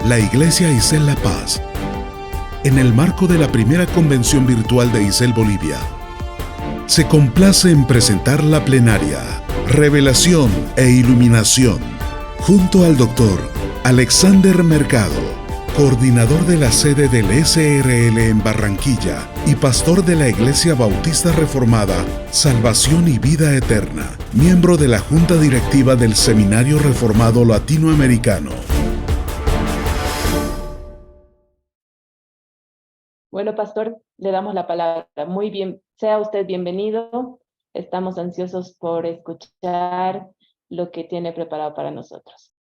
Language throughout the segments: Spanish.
La Iglesia Isel La Paz, en el marco de la primera convención virtual de Isel Bolivia, se complace en presentar la plenaria Revelación e Iluminación, junto al doctor Alexander Mercado, coordinador de la sede del SRL en Barranquilla y pastor de la Iglesia Bautista Reformada Salvación y Vida Eterna, miembro de la Junta Directiva del Seminario Reformado Latinoamericano. Bueno, pastor, le damos la palabra. Muy bien, sea usted bienvenido. Estamos ansiosos por escuchar lo que tiene preparado para nosotros.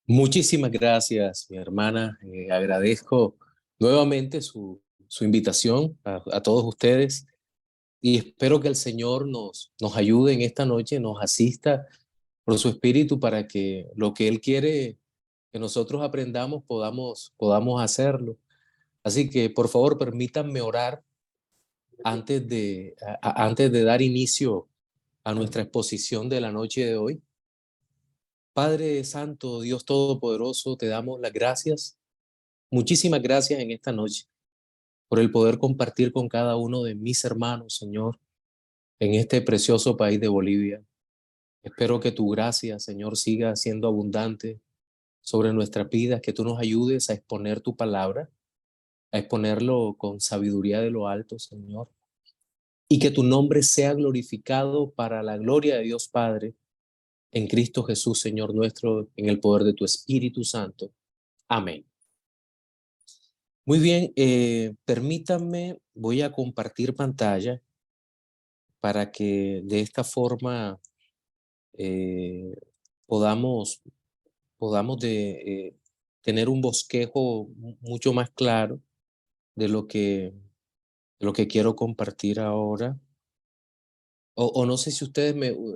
Muchísimas gracias, mi hermana. Agradezco nuevamente su invitación a todos ustedes y espero que el Señor nos ayude en esta noche, nos asista por su Espíritu para que lo que Él quiere que nosotros aprendamos podamos hacerlo. Así que, por favor, permítanme orar antes de dar inicio a nuestra exposición de la noche de hoy. Padre Santo, Dios Todopoderoso, te damos las gracias, muchísimas gracias en esta noche por el poder compartir con cada uno de mis hermanos, Señor, en este precioso país de Bolivia. Espero que tu gracia, Señor, siga siendo abundante sobre nuestras vidas, que tú nos ayudes a exponer tu palabra, a exponerlo con sabiduría de lo alto, Señor, y que tu nombre sea glorificado para la gloria de Dios Padre, en Cristo Jesús, Señor nuestro, en el poder de tu Espíritu Santo. Amén. Muy bien, permítanme, voy a compartir pantalla para que de esta forma eh, podamos tener un bosquejo mucho más claro de de lo que quiero compartir ahora. O no sé si ustedes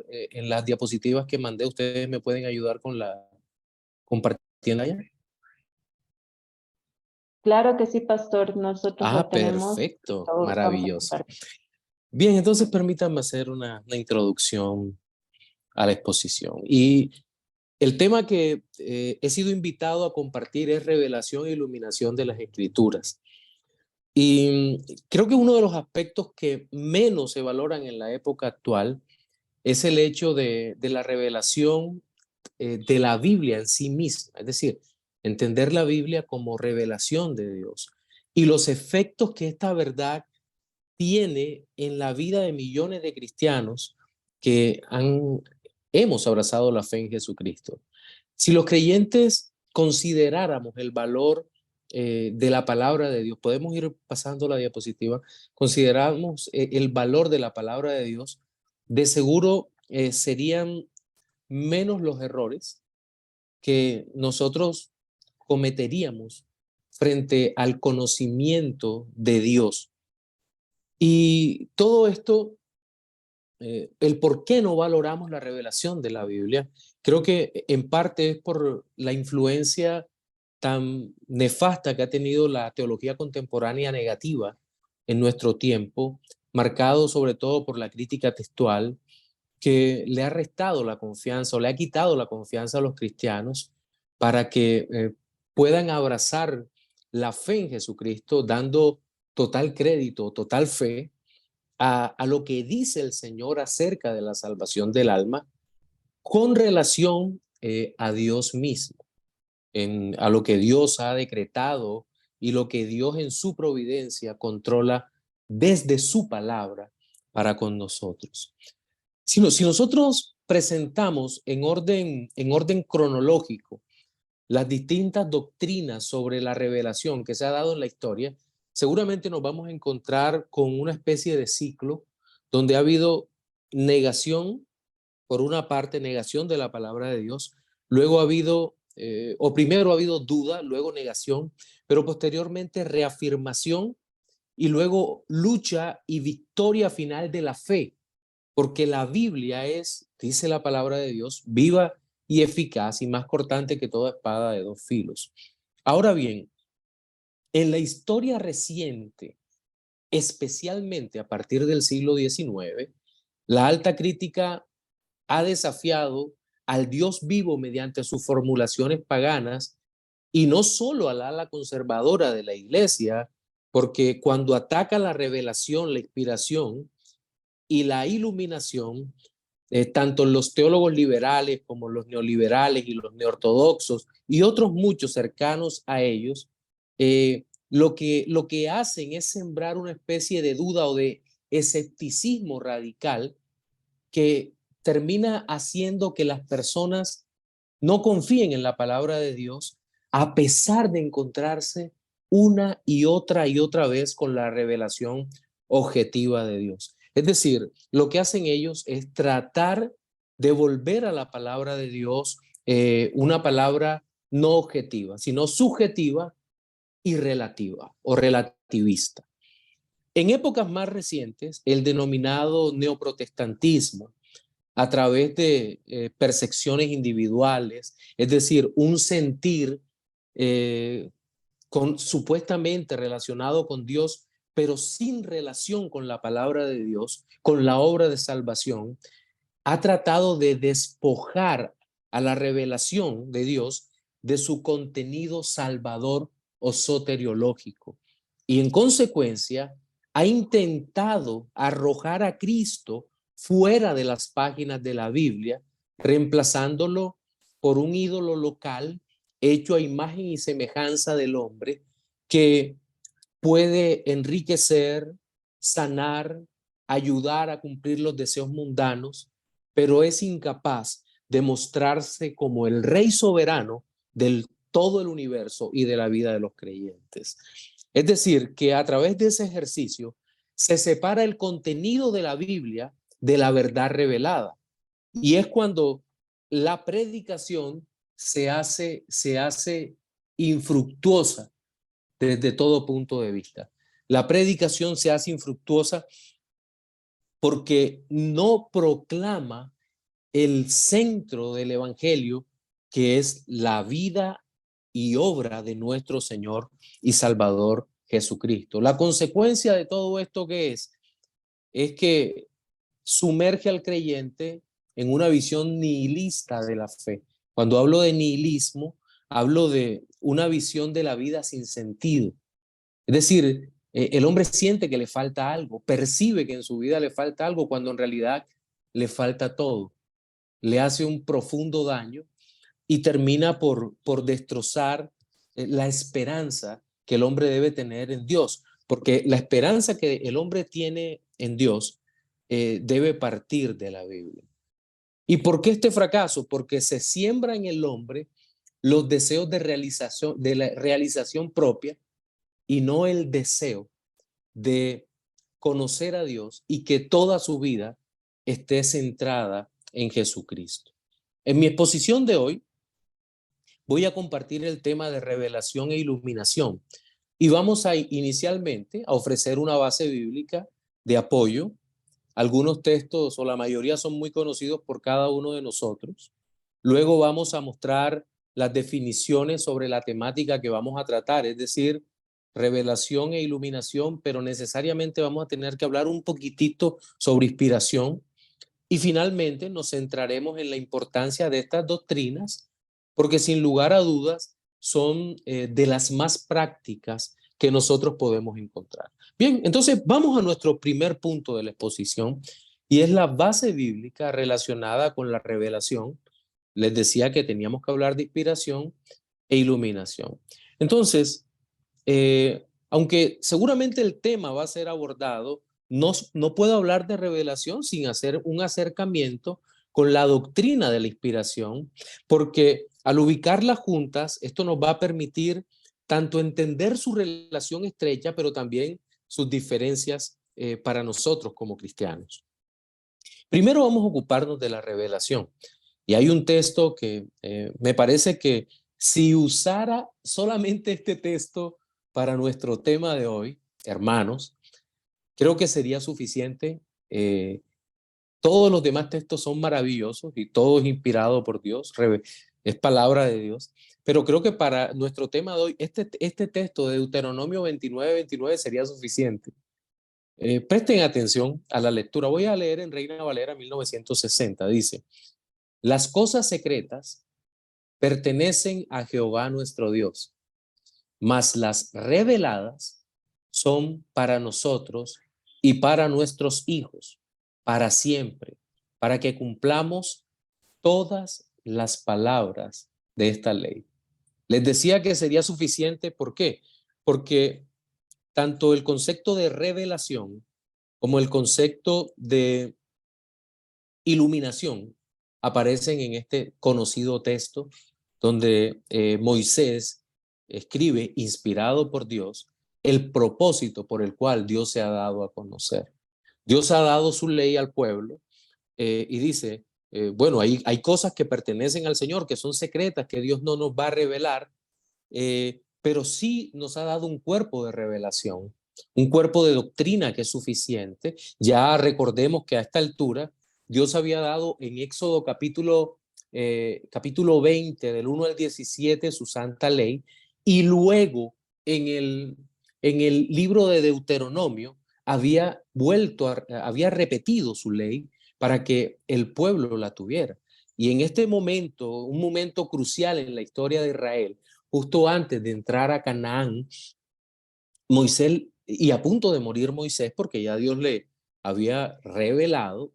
en las diapositivas que mandé, ustedes me pueden ayudar con la compartiendo allá. Claro que sí, pastor. Nosotros la tenemos. Perfecto, Por favor, vamos a maravilloso. compartir. Bien, entonces permítanme hacer una introducción a la exposición. Y el tema que he sido invitado a compartir es revelación e iluminación de las Escrituras. Y creo que uno de los aspectos que menos se valoran en la época actual es el hecho de la revelación de la Biblia en sí misma, es decir, entender la Biblia como revelación de Dios y los efectos que esta verdad tiene en la vida de millones de cristianos que hemos abrazado la fe en Jesucristo. Si los creyentes consideráramos el valor de la palabra de Dios, podemos ir pasando la diapositiva, consideramos el valor de la palabra de Dios, de seguro serían menos los errores que nosotros cometeríamos frente al conocimiento de Dios. Y todo esto, el por qué no valoramos la revelación de la Biblia, creo que en parte es por la influencia tan nefasta que ha tenido la teología contemporánea negativa en nuestro tiempo, marcado sobre todo por la crítica textual, que le ha restado la confianza o le ha quitado la confianza a los cristianos para que puedan abrazar la fe en Jesucristo, dando total crédito, total fe a lo que dice el Señor acerca de la salvación del alma con relación a Dios mismo, a lo que Dios ha decretado y lo que Dios en su providencia controla desde su palabra para con nosotros. Si nosotros presentamos en orden cronológico las distintas doctrinas sobre la revelación que se ha dado en la historia, seguramente nos vamos a encontrar con una especie de ciclo donde ha habido negación, por una parte, negación de la palabra de Dios, luego ha habido, o primero ha habido duda, luego negación, pero posteriormente reafirmación y luego lucha y victoria final de la fe, porque la Biblia es, dice la palabra de Dios, viva y eficaz y más cortante que toda espada de dos filos. Ahora bien, en la historia reciente, especialmente a partir del siglo XIX, la alta crítica ha desafiado al Dios vivo mediante sus formulaciones paganas y no solo al ala conservadora de la iglesia, porque cuando ataca la revelación, la inspiración y la iluminación, tanto los teólogos liberales como los neoliberales y los neortodoxos y otros muchos cercanos a ellos, lo que hacen es sembrar una especie de duda o de escepticismo radical que termina haciendo que las personas no confíen en la palabra de Dios a pesar de encontrarse una y otra vez con la revelación objetiva de Dios. Es decir, lo que hacen ellos es tratar de volver a la palabra de Dios una palabra no objetiva, sino subjetiva y relativa o relativista. En épocas más recientes, el denominado neoprotestantismo, a través de percepciones individuales, es decir, un sentir supuestamente relacionado con Dios, pero sin relación con la palabra de Dios, con la obra de salvación, ha tratado de despojar a la revelación de Dios de su contenido salvador o soteriológico. Y en consecuencia, ha intentado arrojar a Cristo fuera de las páginas de la Biblia, reemplazándolo por un ídolo local hecho a imagen y semejanza del hombre que puede enriquecer, sanar, ayudar a cumplir los deseos mundanos, pero es incapaz de mostrarse como el rey soberano del todo el universo y de la vida de los creyentes. Es decir, que a través de ese ejercicio se separa el contenido de la Biblia de la verdad revelada. Y es cuando la predicación se hace infructuosa desde todo punto de vista. La predicación se hace infructuosa porque no proclama el centro del evangelio, que es la vida y obra de nuestro Señor y Salvador Jesucristo. La consecuencia de todo esto es que sumerge al creyente en una visión nihilista de la fe. Cuando hablo de nihilismo, hablo de una visión de la vida sin sentido. Es decir, el hombre siente que le falta algo, percibe que en su vida le falta algo cuando en realidad le falta todo. Le hace un profundo daño y termina por destrozar la esperanza que el hombre debe tener en Dios, porque la esperanza que el hombre tiene en Dios debe partir de la Biblia. ¿Y por qué este fracaso? Porque se siembra en el hombre los deseos de la realización propia y no el deseo de conocer a Dios y que toda su vida esté centrada en Jesucristo. En mi exposición de hoy voy a compartir el tema de revelación e iluminación y vamos a inicialmente a ofrecer una base bíblica de apoyo. Algunos textos o la mayoría son muy conocidos por cada uno de nosotros. Luego vamos a mostrar las definiciones sobre la temática que vamos a tratar, es decir, revelación e iluminación, pero necesariamente vamos a tener que hablar un poquitito sobre inspiración. Y finalmente nos centraremos en la importancia de estas doctrinas, porque sin lugar a dudas son de las más prácticas que nosotros podemos encontrar. Bien, entonces vamos a nuestro primer punto de la exposición y es la base bíblica relacionada con la revelación. Les decía que teníamos que hablar de inspiración e iluminación. Entonces, aunque seguramente el tema va a ser abordado, no puedo hablar de revelación sin hacer un acercamiento con la doctrina de la inspiración, porque al ubicarlas juntas, esto nos va a permitir tanto entender su relación estrecha, pero también sus diferencias para nosotros como cristianos. Primero vamos a ocuparnos de la revelación. Y hay un texto que me parece que si usara solamente este texto para nuestro tema de hoy, hermanos, creo que sería suficiente. Todos los demás textos son maravillosos y todo es inspirado por Dios, es palabra de Dios. Pero creo que para nuestro tema de hoy, este texto de Deuteronomio 29 sería suficiente. Presten atención a la lectura. Voy a leer en Reina Valera 1960. Dice: las cosas secretas pertenecen a Jehová nuestro Dios, mas las reveladas son para nosotros y para nuestros hijos, para siempre, para que cumplamos todas las palabras de esta ley. Les decía que sería suficiente, ¿por qué? Porque tanto el concepto de revelación como el concepto de iluminación aparecen en este conocido texto donde Moisés escribe, inspirado por Dios, el propósito por el cual Dios se ha dado a conocer. Dios ha dado su ley al pueblo y dice, bueno, hay cosas que pertenecen al Señor, que son secretas, que Dios no nos va a revelar, pero sí nos ha dado un cuerpo de revelación, un cuerpo de doctrina que es suficiente. Ya recordemos que a esta altura Dios había dado en Éxodo capítulo 20, del 1 al 17, su santa ley, y luego en el libro de Deuteronomio había había repetido su ley para que el pueblo la tuviera. Y en este momento, un momento crucial en la historia de Israel, justo antes de entrar a Canaán, Moisés, y a punto de morir Moisés, porque ya Dios le había revelado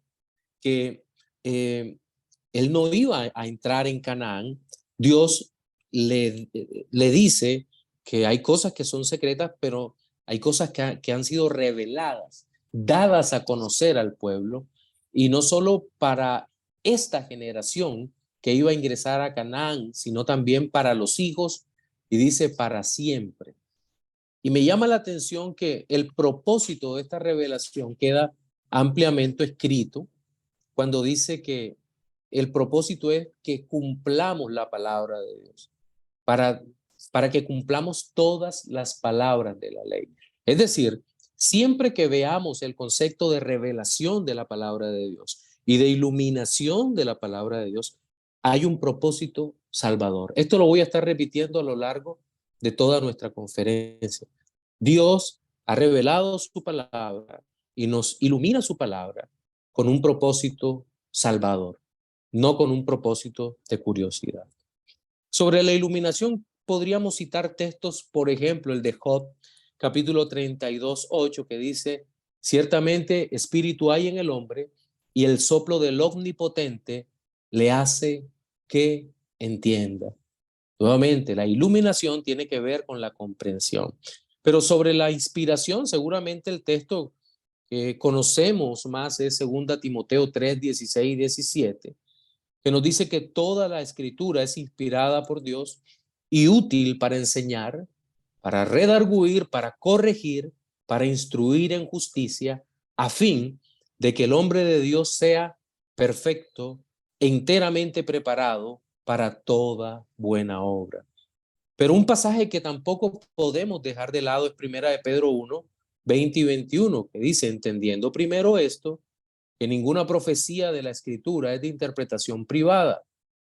que él no iba a entrar en Canaán. Dios le dice que hay cosas que son secretas, pero hay cosas que han sido reveladas, dadas a conocer al pueblo, y no solo para esta generación que iba a ingresar a Canaán, sino también para los hijos, y dice para siempre. Y me llama la atención que el propósito de esta revelación queda ampliamente escrito cuando dice que el propósito es que cumplamos la palabra de Dios, para que cumplamos todas las palabras de la ley. Es decir, siempre que veamos el concepto de revelación de la palabra de Dios y de iluminación de la palabra de Dios, hay un propósito salvador. Esto lo voy a estar repitiendo a lo largo de toda nuestra conferencia. Dios ha revelado su palabra y nos ilumina su palabra con un propósito salvador, no con un propósito de curiosidad. Sobre la iluminación podríamos citar textos, por ejemplo, el de Job, capítulo 32:8, que dice, ciertamente espíritu hay en el hombre y el soplo del Omnipotente le hace que entienda. Nuevamente, la iluminación tiene que ver con la comprensión. Pero sobre la inspiración, seguramente el texto que conocemos más es 2 Timoteo 3, 16 y 17, que nos dice que toda la escritura es inspirada por Dios y útil para enseñar, para redarguir, para corregir, para instruir en justicia, a fin de que el hombre de Dios sea perfecto, enteramente preparado para toda buena obra. Pero un pasaje que tampoco podemos dejar de lado es 1 de Pedro 1, 20 y 21, que dice, entendiendo primero esto, que ninguna profecía de la Escritura es de interpretación privada,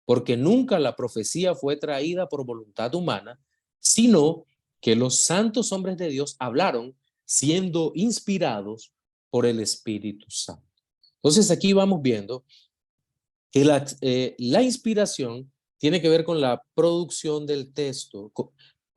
porque nunca la profecía fue traída por voluntad humana, sino que los santos hombres de Dios hablaron siendo inspirados por el Espíritu Santo. Entonces aquí vamos viendo que la inspiración tiene que ver con la producción del texto,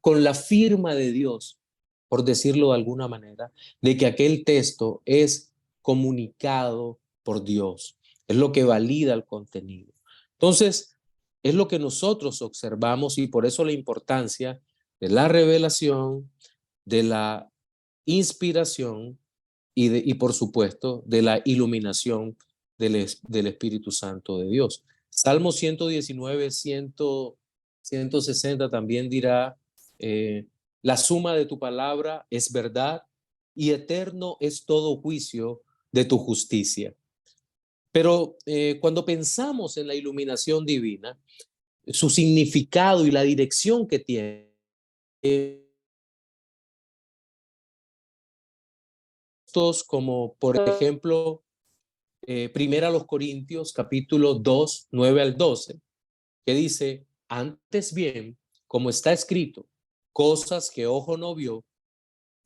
con la firma de Dios, por decirlo de alguna manera, de que aquel texto es comunicado por Dios. Es lo que valida el contenido. Entonces, es lo que nosotros observamos y por eso la importancia de la revelación, de la inspiración y por supuesto, de la iluminación del Espíritu Santo de Dios. Salmo 119, 160 también dirá, la suma de tu palabra es verdad y eterno es todo juicio de tu justicia. Pero cuando pensamos en la iluminación divina, su significado y la dirección que tiene, como por ejemplo, Primera a los Corintios, capítulo 2, 9 al 12, que dice, antes bien, como está escrito, cosas que ojo no vio,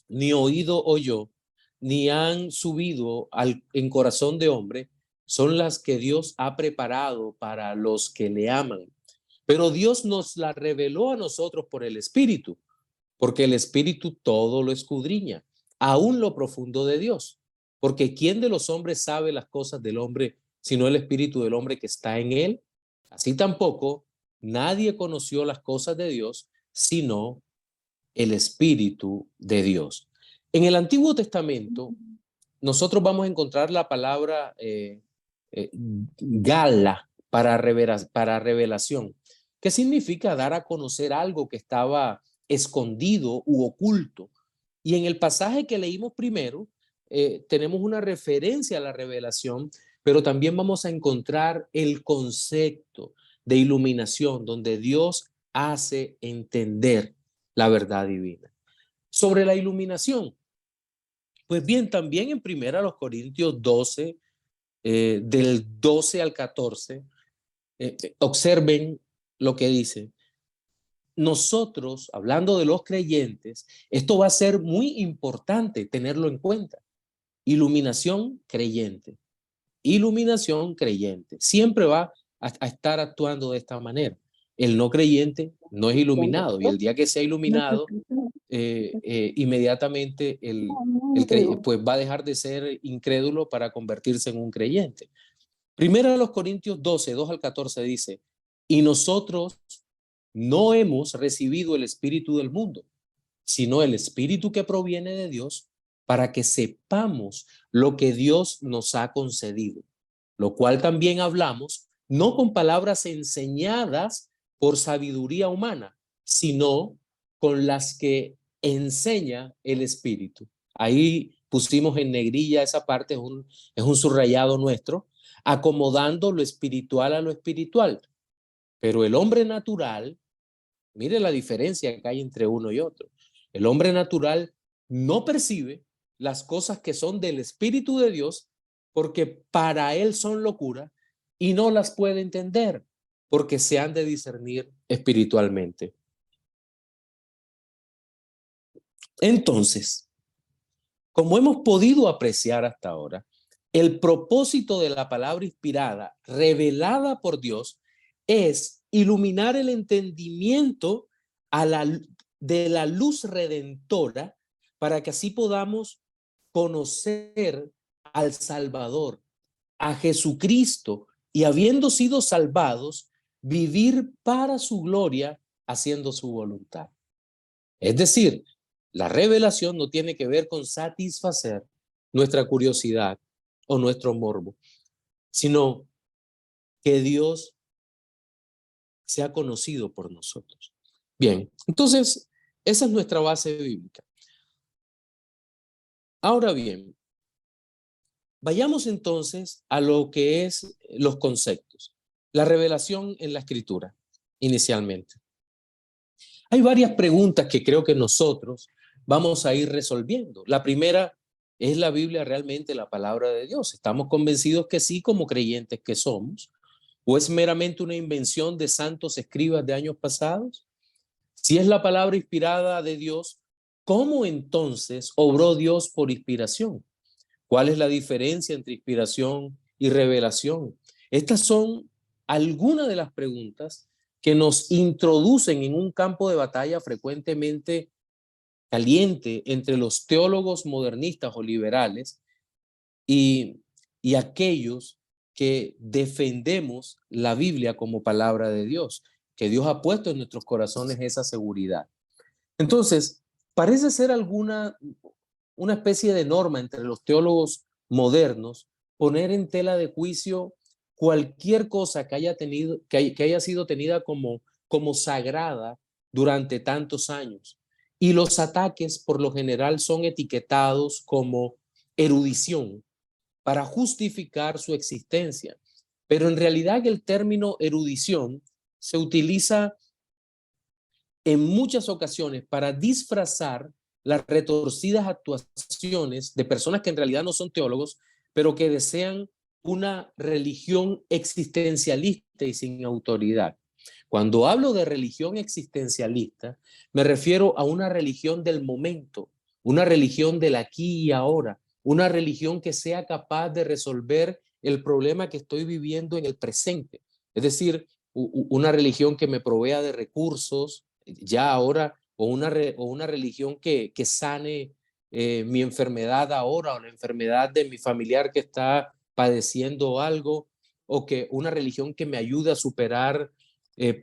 ni oído oyó, ni han subido en corazón de hombre, son las que Dios ha preparado para los que le aman. pero Dios nos la reveló a nosotros por el Espíritu, porque el Espíritu todo lo escudriña, aún lo profundo de Dios. Porque ¿quién de los hombres sabe las cosas del hombre, sino el Espíritu del hombre que está en él? Así tampoco nadie conoció las cosas de Dios, sino el Espíritu de Dios. En el Antiguo Testamento, nosotros vamos a encontrar la palabra gala para revelación, que significa dar a conocer algo que estaba escondido u oculto. Y en el pasaje que leímos primero, tenemos una referencia a la revelación, pero también vamos a encontrar el concepto de iluminación, donde Dios hace entender la verdad divina. Sobre la iluminación, pues bien, también en 1 Corintios 12, del 12 al 14, observen lo que dice. Nosotros, hablando de los creyentes, esto va a ser muy importante tenerlo en cuenta. Iluminación creyente. Iluminación creyente. Siempre va a estar actuando de esta manera. El no creyente no es iluminado, y el día que sea iluminado, inmediatamente pues va a dejar de ser incrédulo para convertirse en un creyente. Primero de los Corintios 12, 2 al 14 dice, y nosotros no hemos recibido el espíritu del mundo, sino el espíritu que proviene de Dios, para que sepamos lo que Dios nos ha concedido, lo cual también hablamos, no con palabras enseñadas por sabiduría humana, sino con las que enseña el Espíritu. Ahí pusimos en negrilla esa parte, es un subrayado nuestro, acomodando lo espiritual a lo espiritual. Pero el hombre natural, mire la diferencia que hay entre uno y otro. El hombre natural no percibe las cosas que son del Espíritu de Dios porque para él son locura y no las puede entender porque se han de discernir espiritualmente. Entonces, como hemos podido apreciar hasta ahora, el propósito de la palabra inspirada, revelada por Dios, es iluminar el entendimiento de la luz redentora para que así podamos conocer al Salvador, a Jesucristo, y habiendo sido salvados, vivir para su gloria haciendo su voluntad. Es decir, la revelación no tiene que ver con satisfacer nuestra curiosidad o nuestro morbo, sino que Dios sea conocido por nosotros. Bien, entonces, esa es nuestra base bíblica. Ahora bien, vayamos entonces a lo que es los conceptos. La revelación en la Escritura, inicialmente. Hay varias preguntas que creo que nosotros vamos a ir resolviendo. La primera, ¿es la Biblia realmente la palabra de Dios? ¿Estamos convencidos que sí, como creyentes que somos? ¿O es meramente una invención de santos escribas de años pasados? Si es la palabra inspirada de Dios, ¿cómo entonces obró Dios por inspiración? ¿Cuál es la diferencia entre inspiración y revelación? Estas son algunas de las preguntas que nos introducen en un campo de batalla frecuentemente caliente entre los teólogos modernistas o liberales y aquellos que defendemos la Biblia como palabra de Dios, que Dios ha puesto en nuestros corazones esa seguridad. Entonces, parece ser una especie de norma entre los teólogos modernos poner en tela de juicio cualquier cosa que haya sido tenida como sagrada durante tantos años. Y los ataques por lo general son etiquetados como erudición para justificar su existencia. Pero en realidad el término erudición se utiliza en muchas ocasiones para disfrazar las retorcidas actuaciones de personas que en realidad no son teólogos, pero que desean una religión existencialista y sin autoridad. Cuando hablo de religión existencialista, me refiero a una religión del momento, una religión del aquí y ahora, una religión que sea capaz de resolver el problema que estoy viviendo en el presente. Es decir, una religión que me provea de recursos, ya ahora, o una religión que sane mi enfermedad ahora, o la enfermedad de mi familiar que está padeciendo algo, o que una religión que me ayude a superar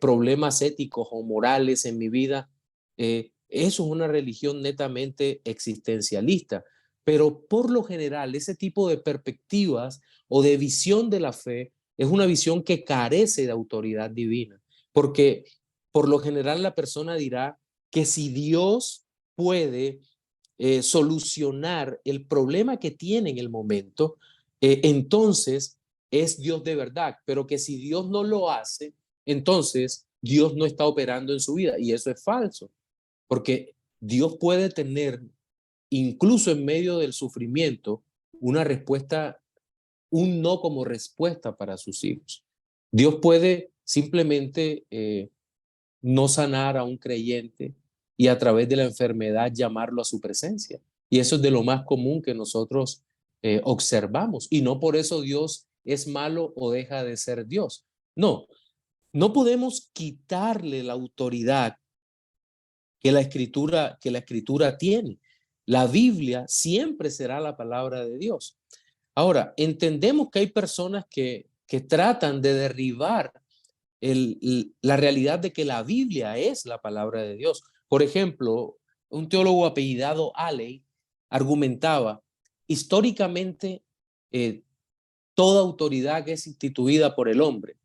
problemas éticos o morales en mi vida. Eso es una religión netamente existencialista, pero por lo general ese tipo de perspectivas o de visión de la fe es una visión que carece de autoridad divina, porque por lo general la persona dirá que si Dios puede solucionar el problema que tiene en el momento, entonces es Dios de verdad, pero que si Dios no lo hace, entonces Dios no está operando en su vida, y eso es falso, porque Dios puede tener, incluso en medio del sufrimiento, una respuesta, un no como respuesta para sus hijos. Dios puede simplemente no sanar a un creyente y a través de la enfermedad llamarlo a su presencia. Y eso es de lo más común que nosotros observamos. Y no por eso Dios es malo o deja de ser Dios. No, no podemos quitarle la autoridad que la escritura tiene. La Biblia siempre será la palabra de Dios. Ahora, entendemos que hay personas que tratan de derribar la realidad de que la Biblia es la palabra de Dios. Por ejemplo, un teólogo apellidado Alley argumentaba, históricamente, toda autoridad es instituida por el hombre.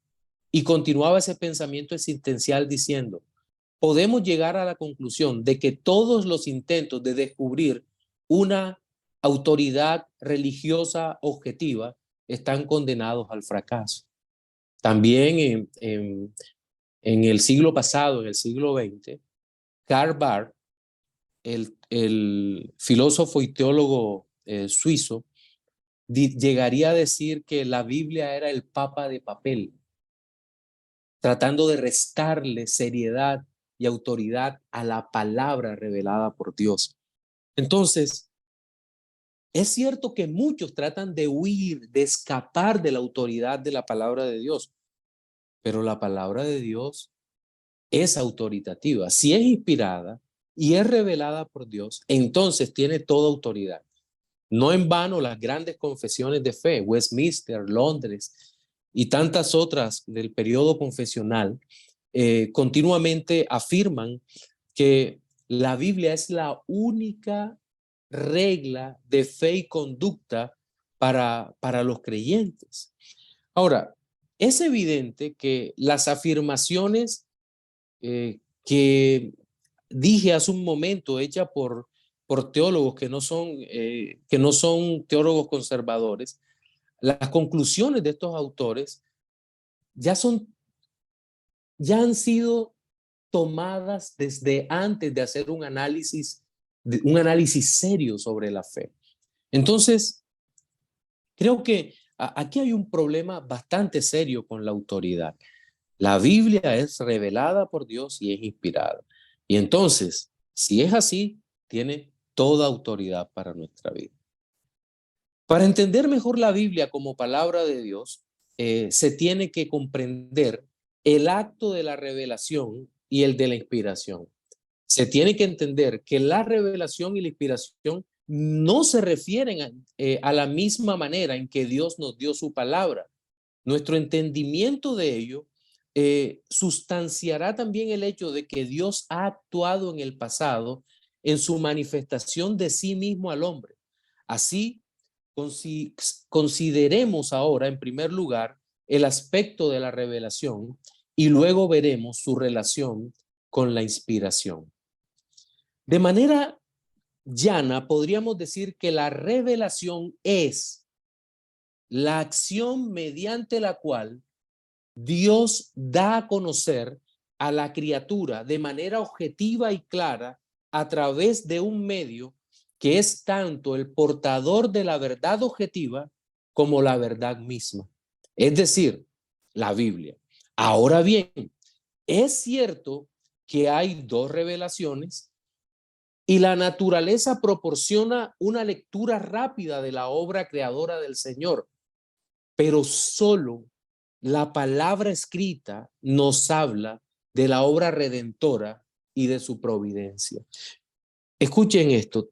Y continuaba ese pensamiento existencial diciendo, podemos llegar a la conclusión de que todos los intentos de descubrir una autoridad religiosa objetiva están condenados al fracaso. También en el siglo pasado, en el siglo XX, Karl Barth, el filósofo y teólogo suizo, llegaría a decir que la Biblia era el papa de papel, tratando de restarle seriedad y autoridad a la palabra revelada por Dios. Entonces, es cierto que muchos tratan de huir, de escapar de la autoridad de la palabra de Dios, pero la palabra de Dios es autoritativa. Si es inspirada y es revelada por Dios, entonces tiene toda autoridad. No en vano las grandes confesiones de fe, Westminster, Londres y tantas otras del periodo confesional, continuamente afirman que la Biblia es la única regla de fe y conducta para los creyentes. Ahora, es evidente que las afirmaciones que dije hace un momento, hechas por teólogos que no son teólogos conservadores, las conclusiones de estos autores ya han sido tomadas desde antes de hacer un análisis serio sobre la fe. Entonces, creo que aquí hay un problema bastante serio con la autoridad. La Biblia es revelada por Dios y es inspirada. Y entonces, si es así, tiene toda autoridad para nuestra vida. Para entender mejor la Biblia como palabra de Dios, se tiene que comprender el acto de la revelación y el de la inspiración. Se tiene que entender que la revelación y la inspiración no se refieren a la misma manera en que Dios nos dio su palabra. Nuestro entendimiento de ello sustanciará también el hecho de que Dios ha actuado en el pasado en su manifestación de sí mismo al hombre. Así, consideremos ahora, en primer lugar, el aspecto de la revelación y luego veremos su relación con la inspiración. De manera llana, podríamos decir que la revelación es la acción mediante la cual Dios da a conocer a la criatura de manera objetiva y clara a través de un medio que es tanto el portador de la verdad objetiva como la verdad misma, es decir, la Biblia. Ahora bien, es cierto que hay dos revelaciones y la naturaleza proporciona una lectura rápida de la obra creadora del Señor, pero solo la palabra escrita nos habla de la obra redentora y de su providencia. Escuchen esto.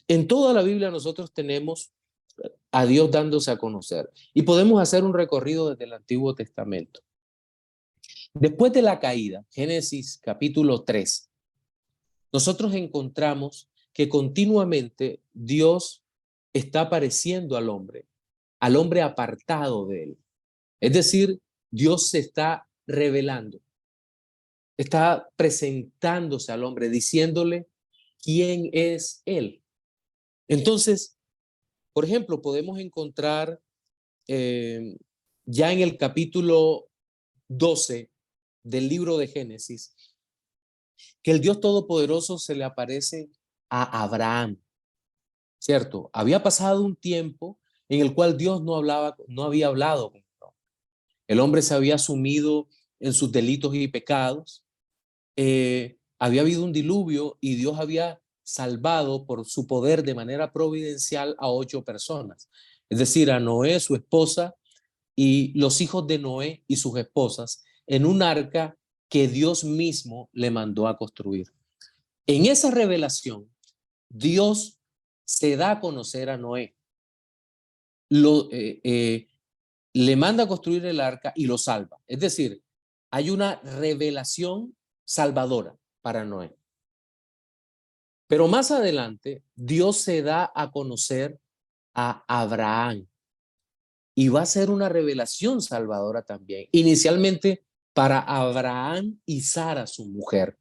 En toda la Biblia nosotros tenemos a Dios dándose a conocer y podemos hacer un recorrido desde el Antiguo Testamento. Después de la caída, Génesis capítulo 3, nosotros encontramos que continuamente Dios está apareciendo al hombre apartado de él. Es decir, Dios se está revelando, está presentándose al hombre, diciéndole quién es él. Entonces, por ejemplo, podemos encontrar ya en el capítulo 12 del libro de Génesis, que el Dios Todopoderoso se le aparece a Abraham, ¿cierto? Había pasado un tiempo en el cual Dios no había hablado con él. El hombre se había sumido en sus delitos y pecados. Había habido un diluvio y Dios había salvado por su poder de manera providencial a 8 personas. Es decir, a Noé, su esposa, y los hijos de Noé y sus esposas en un arca que Dios mismo le mandó a construir. En esa revelación, Dios se da a conocer a Noé. Le manda a construir el arca y lo salva. Es decir, hay una revelación salvadora para Noé. Pero más adelante, Dios se da a conocer a Abraham y va a ser una revelación salvadora también. Inicialmente para Abraham y Sara, su mujer.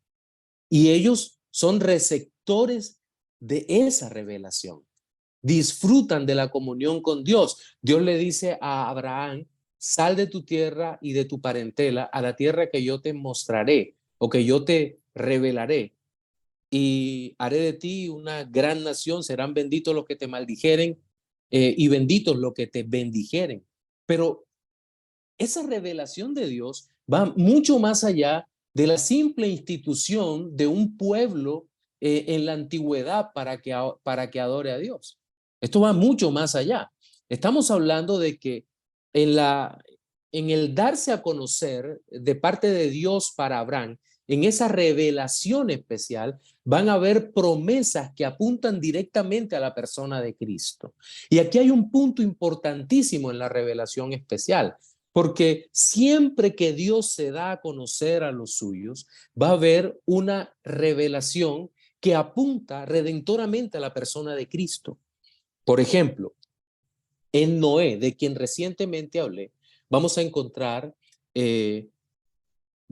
Y ellos son receptores de esa revelación. Disfrutan de la comunión con Dios. Dios le dice a Abraham, sal de tu tierra y de tu parentela a la tierra que yo te mostraré o que yo te revelaré. Y haré de ti una gran nación, serán benditos los que te maldijeren y benditos los que te bendijeren. Pero esa revelación de Dios va mucho más allá de la simple institución de un pueblo en la antigüedad para que adore a Dios. Esto va mucho más allá. Estamos hablando de que en el darse a conocer de parte de Dios para Abraham, en esa revelación especial, van a haber promesas que apuntan directamente a la persona de Cristo. Y aquí hay un punto importantísimo en la revelación especial, porque siempre que Dios se da a conocer a los suyos, va a haber una revelación que apunta redentoramente a la persona de Cristo. Por ejemplo, en Noé, de quien recientemente hablé, vamos a encontrar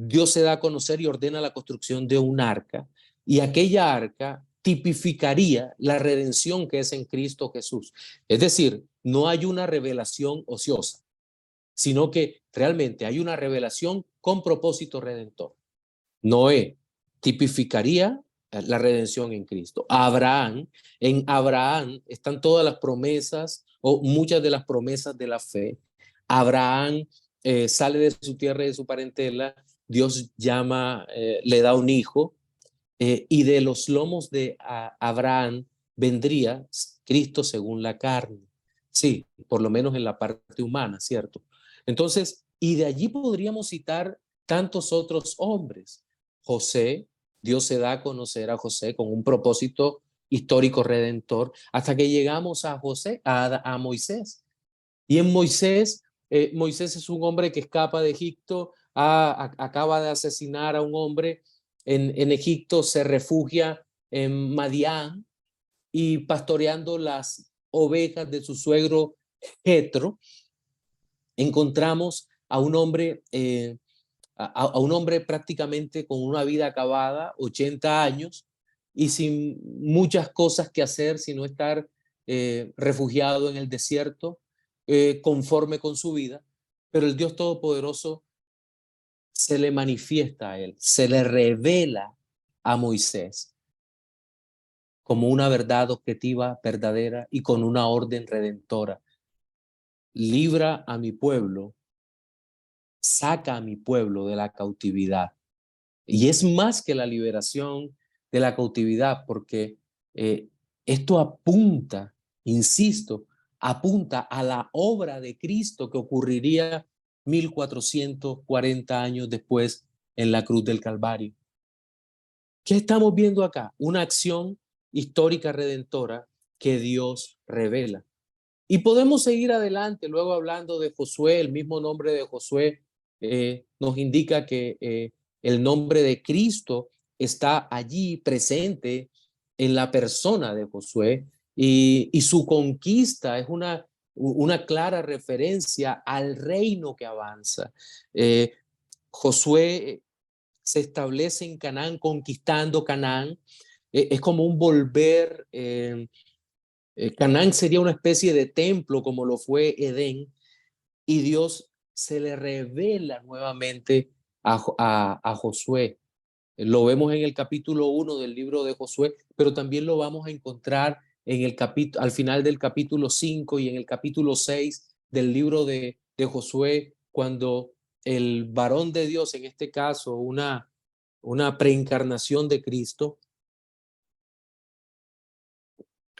Dios se da a conocer y ordena la construcción de un arca, y aquella arca tipificaría la redención que es en Cristo Jesús. Es decir, no hay una revelación ociosa, sino que realmente hay una revelación con propósito redentor. Noé tipificaría la redención en Cristo. En Abraham están todas las promesas o muchas de las promesas de la fe. Abraham sale de su tierra y de su parentela, Dios le da un hijo, y de los lomos de Abraham vendría Cristo según la carne. Sí, por lo menos en la parte humana, ¿cierto? Entonces, y de allí podríamos citar tantos otros hombres. José, Dios se da a conocer a José con un propósito histórico redentor, hasta que llegamos a Moisés. Y en Moisés, Moisés es un hombre que escapa de Egipto, acaba de asesinar a un hombre en Egipto, se refugia en Madián y pastoreando las ovejas de su suegro Jetro, encontramos a un hombre prácticamente con una vida acabada, 80 años, y sin muchas cosas que hacer, sino estar refugiado en el desierto, conforme con su vida. Pero el Dios Todopoderoso se le manifiesta a él, se le revela a Moisés como una verdad objetiva, verdadera y con una orden redentora. Libra a mi pueblo, saca a mi pueblo de la cautividad. Y es más que la liberación de la cautividad, porque esto apunta, insisto, apunta a la obra de Cristo que ocurriría 1440 años después en la cruz del Calvario. ¿Qué estamos viendo acá? Una acción histórica redentora que Dios revela. Y podemos seguir adelante, luego hablando de Josué. El mismo nombre de Josué nos indica que el nombre de Cristo está allí presente en la persona de Josué, y su conquista es una clara referencia al reino que avanza. Josué se establece en Canaán, conquistando Canaán. Es como un volver. Canaán sería una especie de templo como lo fue Edén, y Dios se le revela nuevamente a Josué. Lo vemos en el capítulo 1 del libro de Josué, pero también lo vamos a encontrar al final del capítulo 5 y en el capítulo 6 del libro de Josué, cuando el varón de Dios, en este caso una preencarnación de Cristo,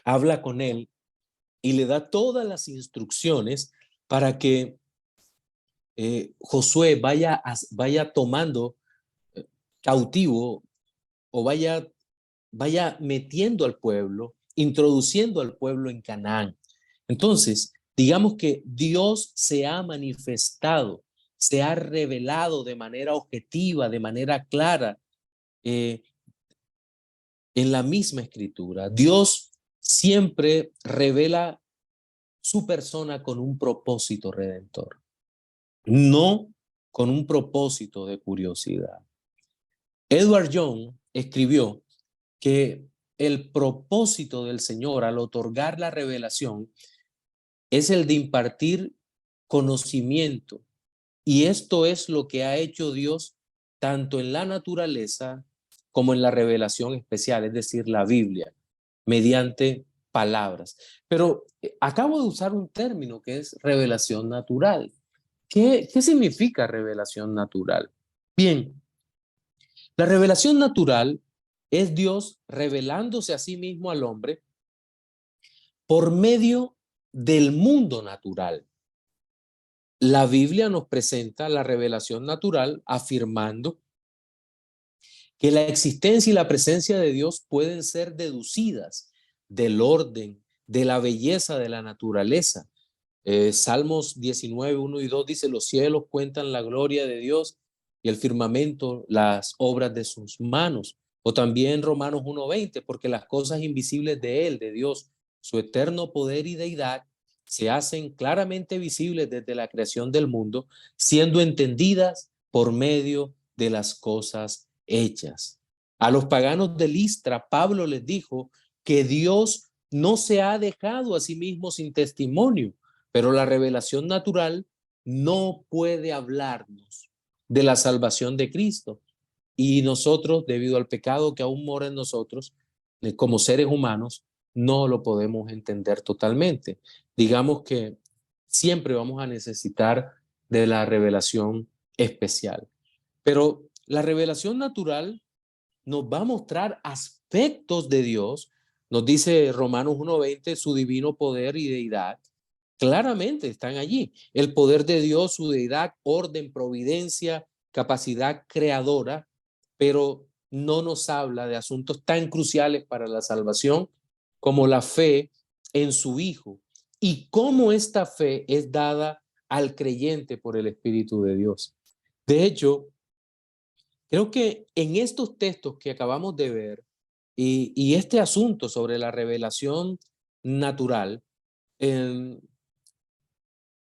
habla con él y le da todas las instrucciones para que Josué vaya tomando cautivo, o vaya metiendo al pueblo, introduciendo al pueblo en Canaán. Entonces, digamos que Dios se ha manifestado, se ha revelado de manera objetiva, de manera clara, en la misma escritura. Dios siempre revela su persona con un propósito redentor, no con un propósito de curiosidad. Edward Young escribió que el propósito del Señor al otorgar la revelación es el de impartir conocimiento, y esto es lo que ha hecho Dios tanto en la naturaleza como en la revelación especial, es decir, la Biblia, mediante palabras. Pero acabo de usar un término que es revelación natural. ¿Qué significa revelación natural? Bien, la revelación natural es Dios revelándose a sí mismo al hombre por medio del mundo natural. La Biblia nos presenta la revelación natural afirmando que la existencia y la presencia de Dios pueden ser deducidas del orden, de la belleza de la naturaleza. Salmos 19, 1 y 2 dice: los cielos cuentan la gloria de Dios y el firmamento las obras de sus manos. O también Romanos 1:20, porque las cosas invisibles de Él, de Dios, su eterno poder y deidad, se hacen claramente visibles desde la creación del mundo, siendo entendidas por medio de las cosas hechas. A los paganos de Listra, Pablo les dijo que Dios no se ha dejado a sí mismo sin testimonio, pero la revelación natural no puede hablarnos de la salvación de Cristo. Y nosotros, debido al pecado que aún mora en nosotros, como seres humanos, no lo podemos entender totalmente. Digamos que siempre vamos a necesitar de la revelación especial. Pero la revelación natural nos va a mostrar aspectos de Dios. Nos dice Romanos 1:20, su divino poder y deidad. Claramente están allí. El poder de Dios, su deidad, orden, providencia, capacidad creadora, pero no nos habla de asuntos tan cruciales para la salvación como la fe en su Hijo y cómo esta fe es dada al creyente por el Espíritu de Dios. De hecho, creo que en estos textos que acabamos de ver y este asunto sobre la revelación natural,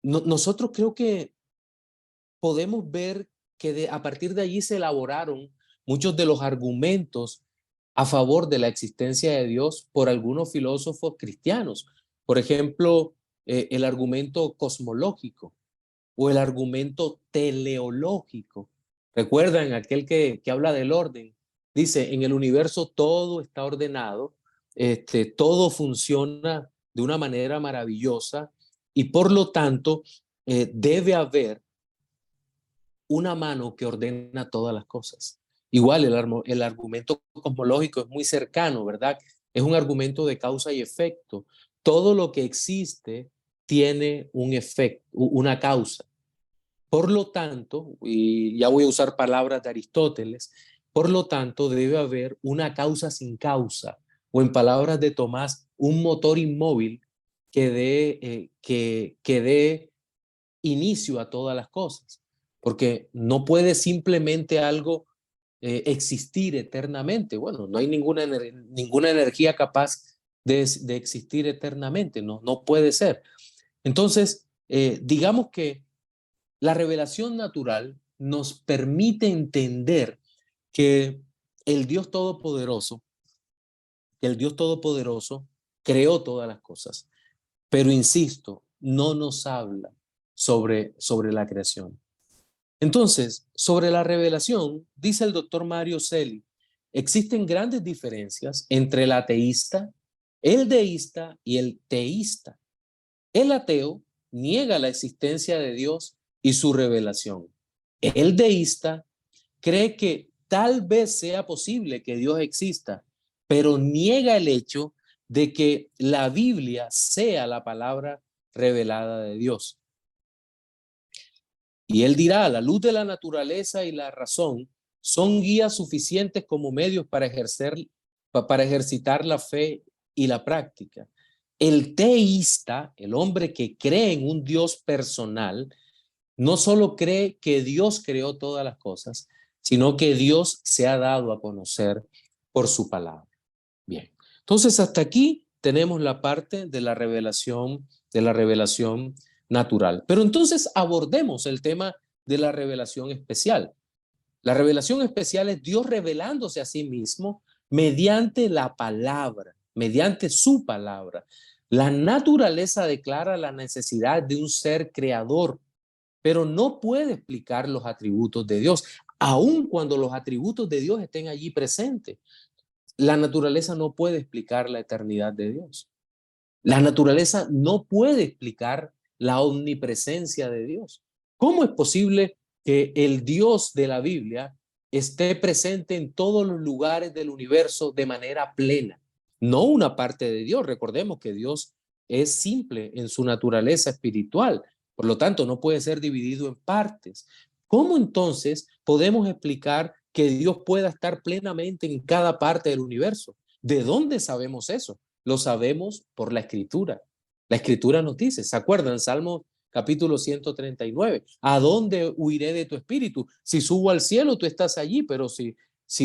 nosotros creo que podemos ver que a partir de allí se elaboraron muchos de los argumentos a favor de la existencia de Dios por algunos filósofos cristianos. Por ejemplo, el argumento cosmológico o el argumento teleológico. ¿Recuerdan aquel que habla del orden? Dice, en el universo todo está ordenado, todo funciona de una manera maravillosa, y por lo tanto debe haber una mano que ordena todas las cosas. Igual el argumento cosmológico es muy cercano, ¿verdad? Es un argumento de causa y efecto. Todo lo que existe tiene un efecto, una causa. Por lo tanto, y ya voy a usar palabras de Aristóteles, por lo tanto debe haber una causa sin causa, o en palabras de Tomás, un motor inmóvil que dé inicio a todas las cosas, porque no puede simplemente algo existir eternamente. Bueno, no hay ninguna energía capaz de existir eternamente, no puede ser. Entonces, digamos que la revelación natural nos permite entender que el Dios Todopoderoso, que el Dios Todopoderoso creó todas las cosas, pero insisto, no nos habla sobre la creación. Entonces, sobre la revelación, dice el doctor Mario Celi, existen grandes diferencias entre el ateísta, el deísta y el teísta. El ateo niega la existencia de Dios y su revelación. El deísta cree que tal vez sea posible que Dios exista, pero niega el hecho de que la Biblia sea la palabra revelada de Dios. Y él dirá, la luz de la naturaleza y la razón son guías suficientes como medios para ejercitar la fe y la práctica. El teísta, el hombre que cree en un Dios personal, no solo cree que Dios creó todas las cosas, sino que Dios se ha dado a conocer por su palabra. Bien, entonces hasta aquí tenemos la parte de la revelación natural. Pero entonces abordemos el tema de la revelación especial. La revelación especial es Dios revelándose a sí mismo mediante la palabra, mediante su palabra. La naturaleza declara la necesidad de un ser creador, pero no puede explicar los atributos de Dios, aun cuando los atributos de Dios estén allí presentes. La naturaleza no puede explicar la eternidad de Dios. La naturaleza no puede explicar la omnipresencia de Dios. ¿Cómo es posible que el Dios de la Biblia esté presente en todos los lugares del universo de manera plena? No una parte de Dios. Recordemos que Dios es simple en su naturaleza espiritual. Por lo tanto, no puede ser dividido en partes. ¿Cómo entonces podemos explicar que Dios pueda estar plenamente en cada parte del universo? ¿De dónde sabemos eso? Lo sabemos por la Escritura. La Escritura nos dice, ¿se acuerdan? Salmo capítulo 139. ¿A dónde huiré de tu espíritu? Si subo al cielo, tú estás allí, pero si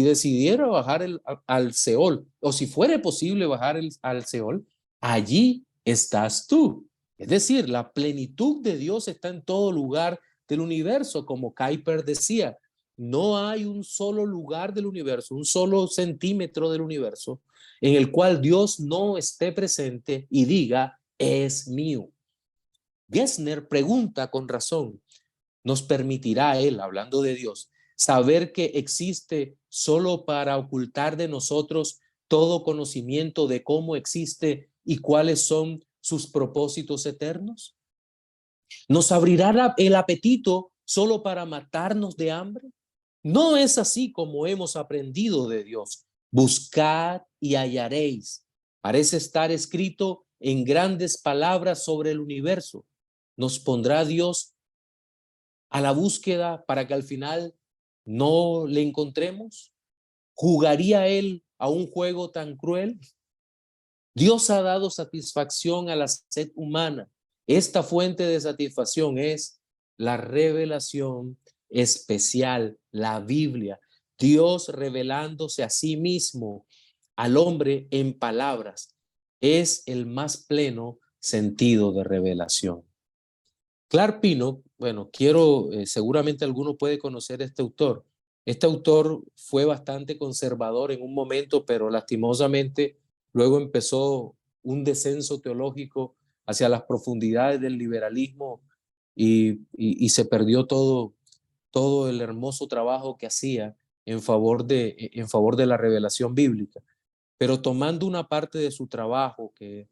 decidiera bajar al Seol, o si fuera posible bajar al Seol, allí estás tú. Es decir, la plenitud de Dios está en todo lugar del universo, como Kuyper decía. No hay un solo lugar del universo, un solo centímetro del universo en el cual Dios no esté presente y diga, es mío. Gessner pregunta con razón, ¿nos permitirá él, hablando de Dios, saber que existe solo para ocultar de nosotros todo conocimiento de cómo existe y cuáles son sus propósitos eternos? ¿Nos abrirá el apetito solo para matarnos de hambre? No es así como hemos aprendido de Dios. Buscad y hallaréis. Parece estar escrito en grandes palabras sobre el universo. ¿Nos pondrá Dios a la búsqueda para que al final no le encontremos? ¿Jugaría Él a un juego tan cruel? Dios ha dado satisfacción a la sed humana. Esta fuente de satisfacción es la revelación especial, la Biblia. Dios revelándose a sí mismo al hombre en palabras. Es el más pleno sentido de revelación. Clark Pinnock, bueno, seguramente alguno puede conocer a este autor. Este autor fue bastante conservador en un momento, pero lastimosamente luego empezó un descenso teológico hacia las profundidades del liberalismo y se perdió todo el hermoso trabajo que hacía en favor de la revelación bíblica. Pero tomando una parte de su trabajo que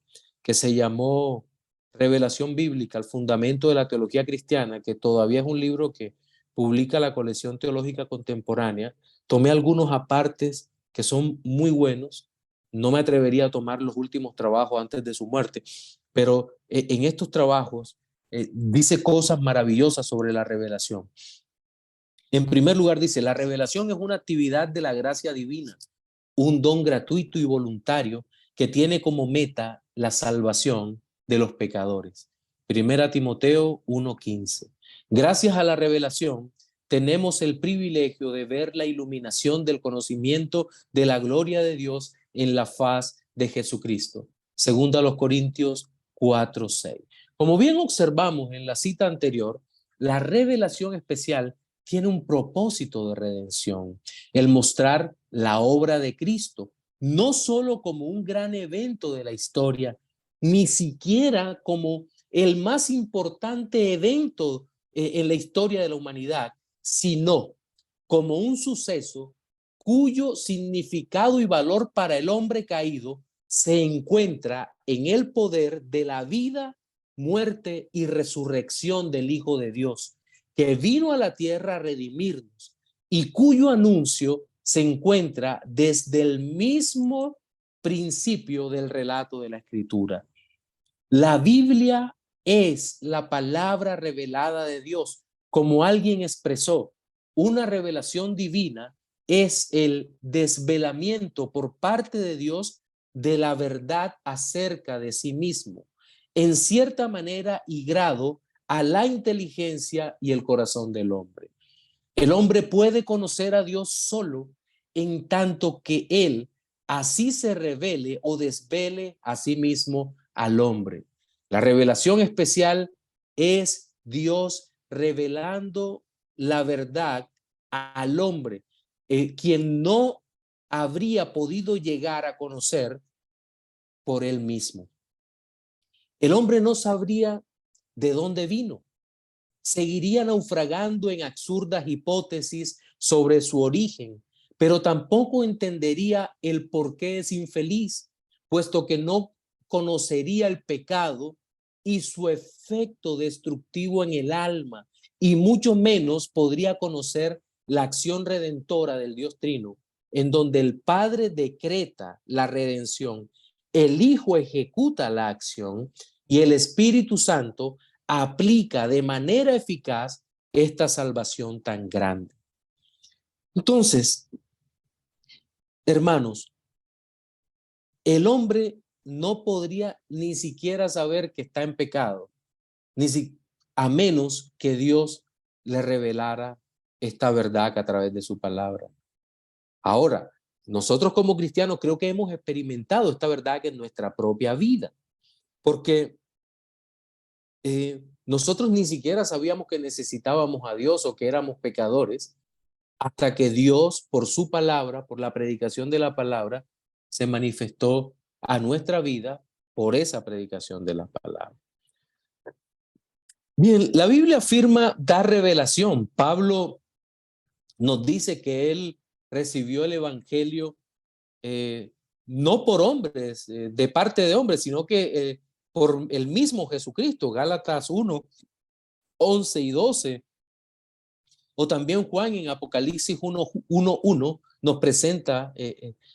se llamó Revelación Bíblica, el fundamento de la teología cristiana, que todavía es un libro que publica la colección teológica contemporánea, tomé algunos apartes que son muy buenos. No me atrevería a tomar los últimos trabajos antes de su muerte, pero en estos trabajos dice cosas maravillosas sobre la revelación. En primer lugar dice, la revelación es una actividad de la gracia divina, un don gratuito y voluntario que tiene como meta la salvación de los pecadores. Primera Timoteo 1:15. Gracias a la revelación tenemos el privilegio de ver la iluminación del conocimiento de la gloria de Dios en la faz de Jesucristo. Segunda a los Corintios 4:6. Como bien observamos en la cita anterior, la revelación especial tiene un propósito de redención, el mostrar la obra de Cristo, no solo como un gran evento de la historia, ni siquiera como el más importante evento en la historia de la humanidad, sino como un suceso cuyo significado y valor para el hombre caído se encuentra en el poder de la vida, muerte y resurrección del Hijo de Dios, que vino a la tierra a redimirnos y cuyo anuncio se encuentra desde el mismo principio del relato de la Escritura. La Biblia es la palabra revelada de Dios. Como alguien expresó, una revelación divina es el desvelamiento por parte de Dios de la verdad acerca de sí mismo, en cierta manera y grado, a la inteligencia y el corazón del hombre. El hombre puede conocer a Dios solo en tanto que él así se revele o desvele a sí mismo al hombre. La revelación especial es Dios revelando la verdad al hombre, quien no habría podido llegar a conocer por él mismo. El hombre no sabría de dónde vino. Seguiría naufragando en absurdas hipótesis sobre su origen, pero tampoco entendería el por qué es infeliz, puesto que no conocería el pecado y su efecto destructivo en el alma, y mucho menos podría conocer la acción redentora del Dios Trino, en donde el Padre decreta la redención, el Hijo ejecuta la acción y el Espíritu Santo aplica de manera eficaz esta salvación tan grande. Entonces, hermanos, el hombre no podría ni siquiera saber que está en pecado, a menos que Dios le revelara esta verdad a través de su palabra. Ahora, nosotros como cristianos creo que hemos experimentado esta verdad en nuestra propia vida, porque nosotros ni siquiera sabíamos que necesitábamos a Dios o que éramos pecadores, hasta que Dios, por su palabra, por la predicación de la palabra, se manifestó a nuestra vida por esa predicación de la palabra. Bien, la Biblia afirma dar revelación. Pablo nos dice que él recibió el evangelio no por hombres, de parte de hombres, sino que por el mismo Jesucristo. Gálatas 1, 11 y 12. O también Juan en Apocalipsis 1:1 nos presenta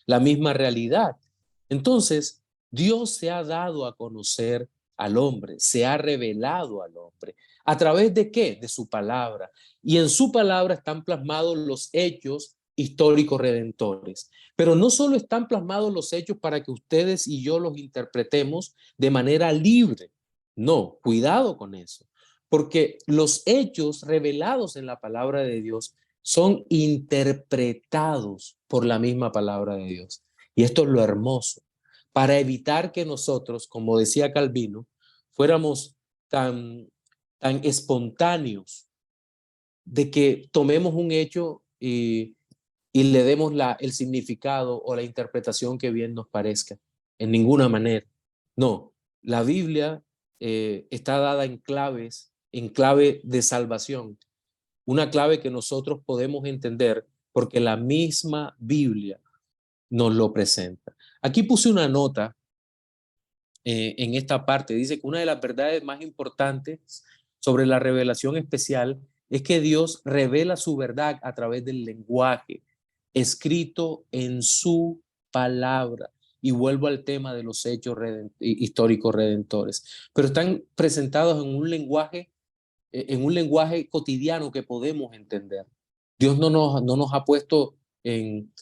la misma realidad. Entonces, Dios se ha dado a conocer al hombre, se ha revelado al hombre. ¿A través de qué? De su palabra. Y en su palabra están plasmados los hechos históricos redentores. Pero no solo están plasmados los hechos para que ustedes y yo los interpretemos de manera libre. No, cuidado con eso. Porque los hechos revelados en la palabra de Dios son interpretados por la misma palabra de Dios. Y esto es lo hermoso, para evitar que nosotros, como decía Calvino, fuéramos tan espontáneos de que tomemos un hecho y le demos el significado o la interpretación que bien nos parezca. En ninguna manera. No, la Biblia está dada en clave de salvación, una clave que nosotros podemos entender porque la misma Biblia nos lo presenta. Aquí puse una nota en esta parte, dice que una de las verdades más importantes sobre la revelación especial es que Dios revela su verdad a través del lenguaje escrito en su palabra. y vuelvo al tema de los hechos históricos redentores, pero están presentados en un lenguaje cotidiano que podemos entender. Dios no nos ha puesto en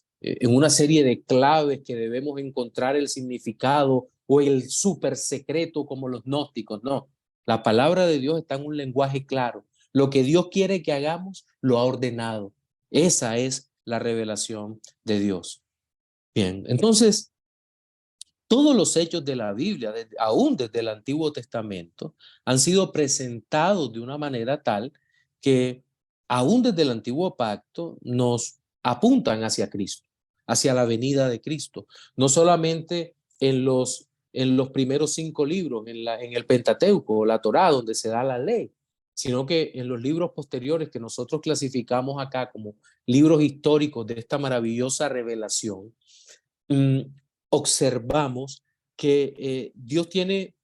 una serie de claves que debemos encontrar el significado o el súper secreto como los gnósticos, no. La palabra de Dios está en un lenguaje claro. Lo que Dios quiere que hagamos, lo ha ordenado. Esa es la revelación de Dios. Bien, entonces, todos los hechos de la Biblia, aún desde el Antiguo Testamento, han sido presentados de una manera tal que aún desde el Antiguo Pacto nos apuntan hacia Cristo, hacia la venida de Cristo. No solamente en los primeros 5 libros, en el Pentateuco o la Torá, donde se da la ley, sino que en los libros posteriores que nosotros clasificamos acá como libros históricos de esta maravillosa revelación, observamos que Dios tiene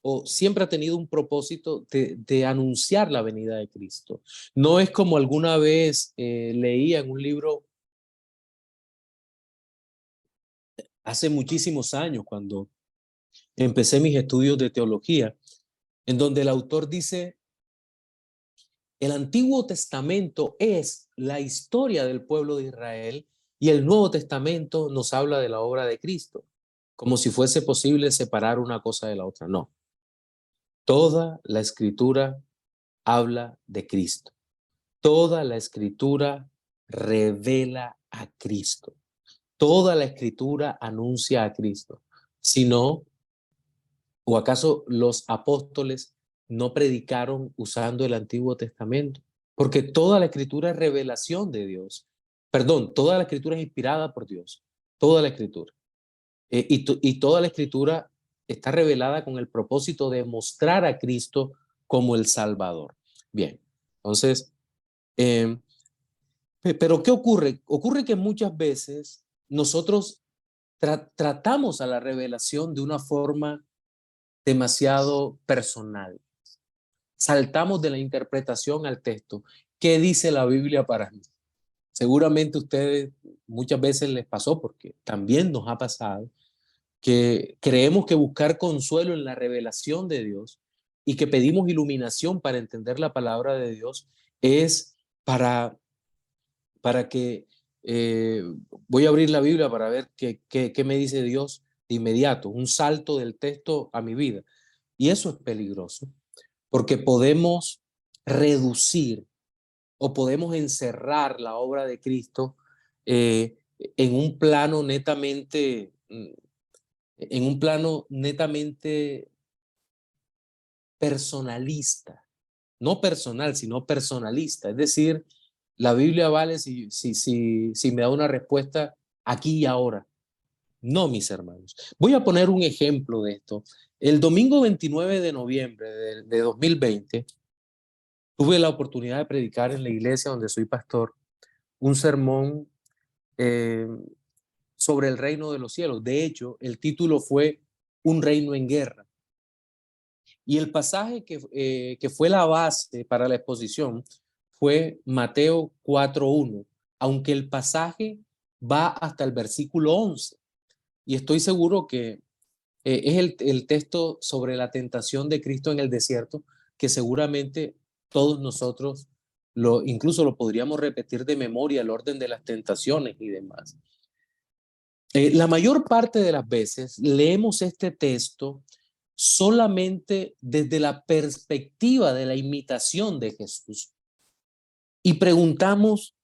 o siempre ha tenido un propósito de anunciar la venida de Cristo. No es como alguna vez leía en un libro hace muchísimos años, cuando empecé mis estudios de teología, en donde el autor dice: el Antiguo Testamento es la historia del pueblo de Israel y el Nuevo Testamento nos habla de la obra de Cristo, como si fuese posible separar una cosa de la otra. No, toda la Escritura habla de Cristo. Toda la Escritura revela a Cristo. Toda la Escritura anuncia a Cristo. Si no, ¿o acaso los apóstoles no predicaron usando el Antiguo Testamento? Porque toda la Escritura es revelación de Dios. Perdón, toda la Escritura es inspirada por Dios. Toda la Escritura. Y toda la Escritura está revelada con el propósito de mostrar a Cristo como el Salvador. Bien, entonces, pero ¿qué ocurre? Ocurre que muchas veces nosotros tratamos a la revelación de una forma demasiado personal. Saltamos de la interpretación al texto. ¿Qué dice la Biblia para mí? Seguramente a ustedes muchas veces les pasó, porque también nos ha pasado, que creemos que buscar consuelo en la revelación de Dios y que pedimos iluminación para entender la palabra de Dios es para que voy a abrir la Biblia para ver qué me dice Dios de inmediato, un salto del texto a mi vida. Y eso es peligroso, porque podemos reducir o podemos encerrar la obra de Cristo en un plano netamente personalista, no personal, sino personalista. Es decir, la Biblia vale si me da una respuesta aquí y ahora. No, mis hermanos. Voy a poner un ejemplo de esto. El domingo 29 de noviembre de 2020, tuve la oportunidad de predicar en la iglesia donde soy pastor un sermón sobre el reino de los cielos. De hecho, el título fue Un reino en guerra. Y el pasaje que fue la base para la exposición fue Mateo 4:1, aunque el pasaje va hasta el versículo 11. Y estoy seguro que es el texto sobre la tentación de Cristo en el desierto, que seguramente todos nosotros incluso lo podríamos repetir de memoria, el orden de las tentaciones y demás. La mayor parte de las veces leemos este texto solamente desde la perspectiva de la imitación de Jesús y preguntamos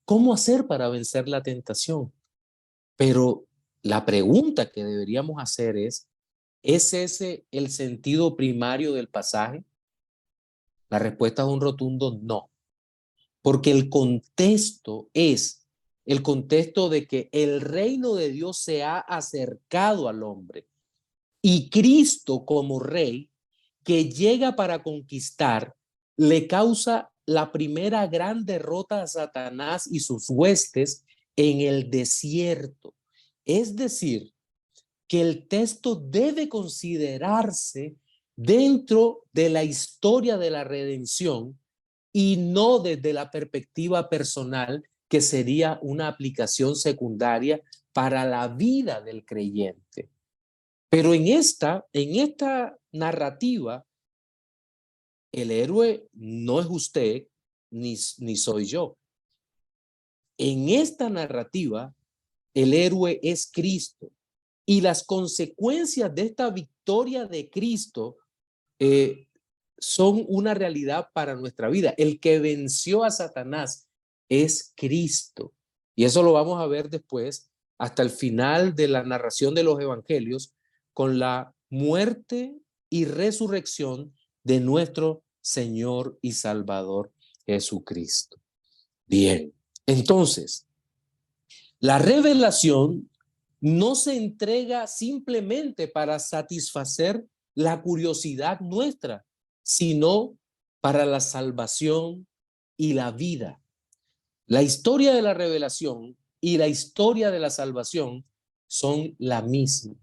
cómo hacer para vencer la tentación. Pero la pregunta que deberíamos hacer es ese el sentido primario del pasaje? La respuesta es un rotundo no, porque el contexto es el contexto de que el reino de Dios se ha acercado al hombre y Cristo como rey que llega para conquistar le causa la primera gran derrota a Satanás y sus huestes en el desierto. Es decir, que el texto debe considerarse dentro de la historia de la redención y no desde la perspectiva personal, que sería una aplicación secundaria para la vida del creyente. Pero en esta narrativa, el héroe no es usted ni soy yo. En esta narrativa, el héroe es Cristo. Y las consecuencias de esta victoria de Cristo son una realidad para nuestra vida. El que venció a Satanás es Cristo. Y eso lo vamos a ver después, hasta el final de la narración de los evangelios, con la muerte y resurrección de nuestro Señor y Salvador Jesucristo. Bien, entonces, la revelación no se entrega simplemente para satisfacer la curiosidad nuestra, sino para la salvación y la vida. La historia de la revelación y la historia de la salvación son la misma.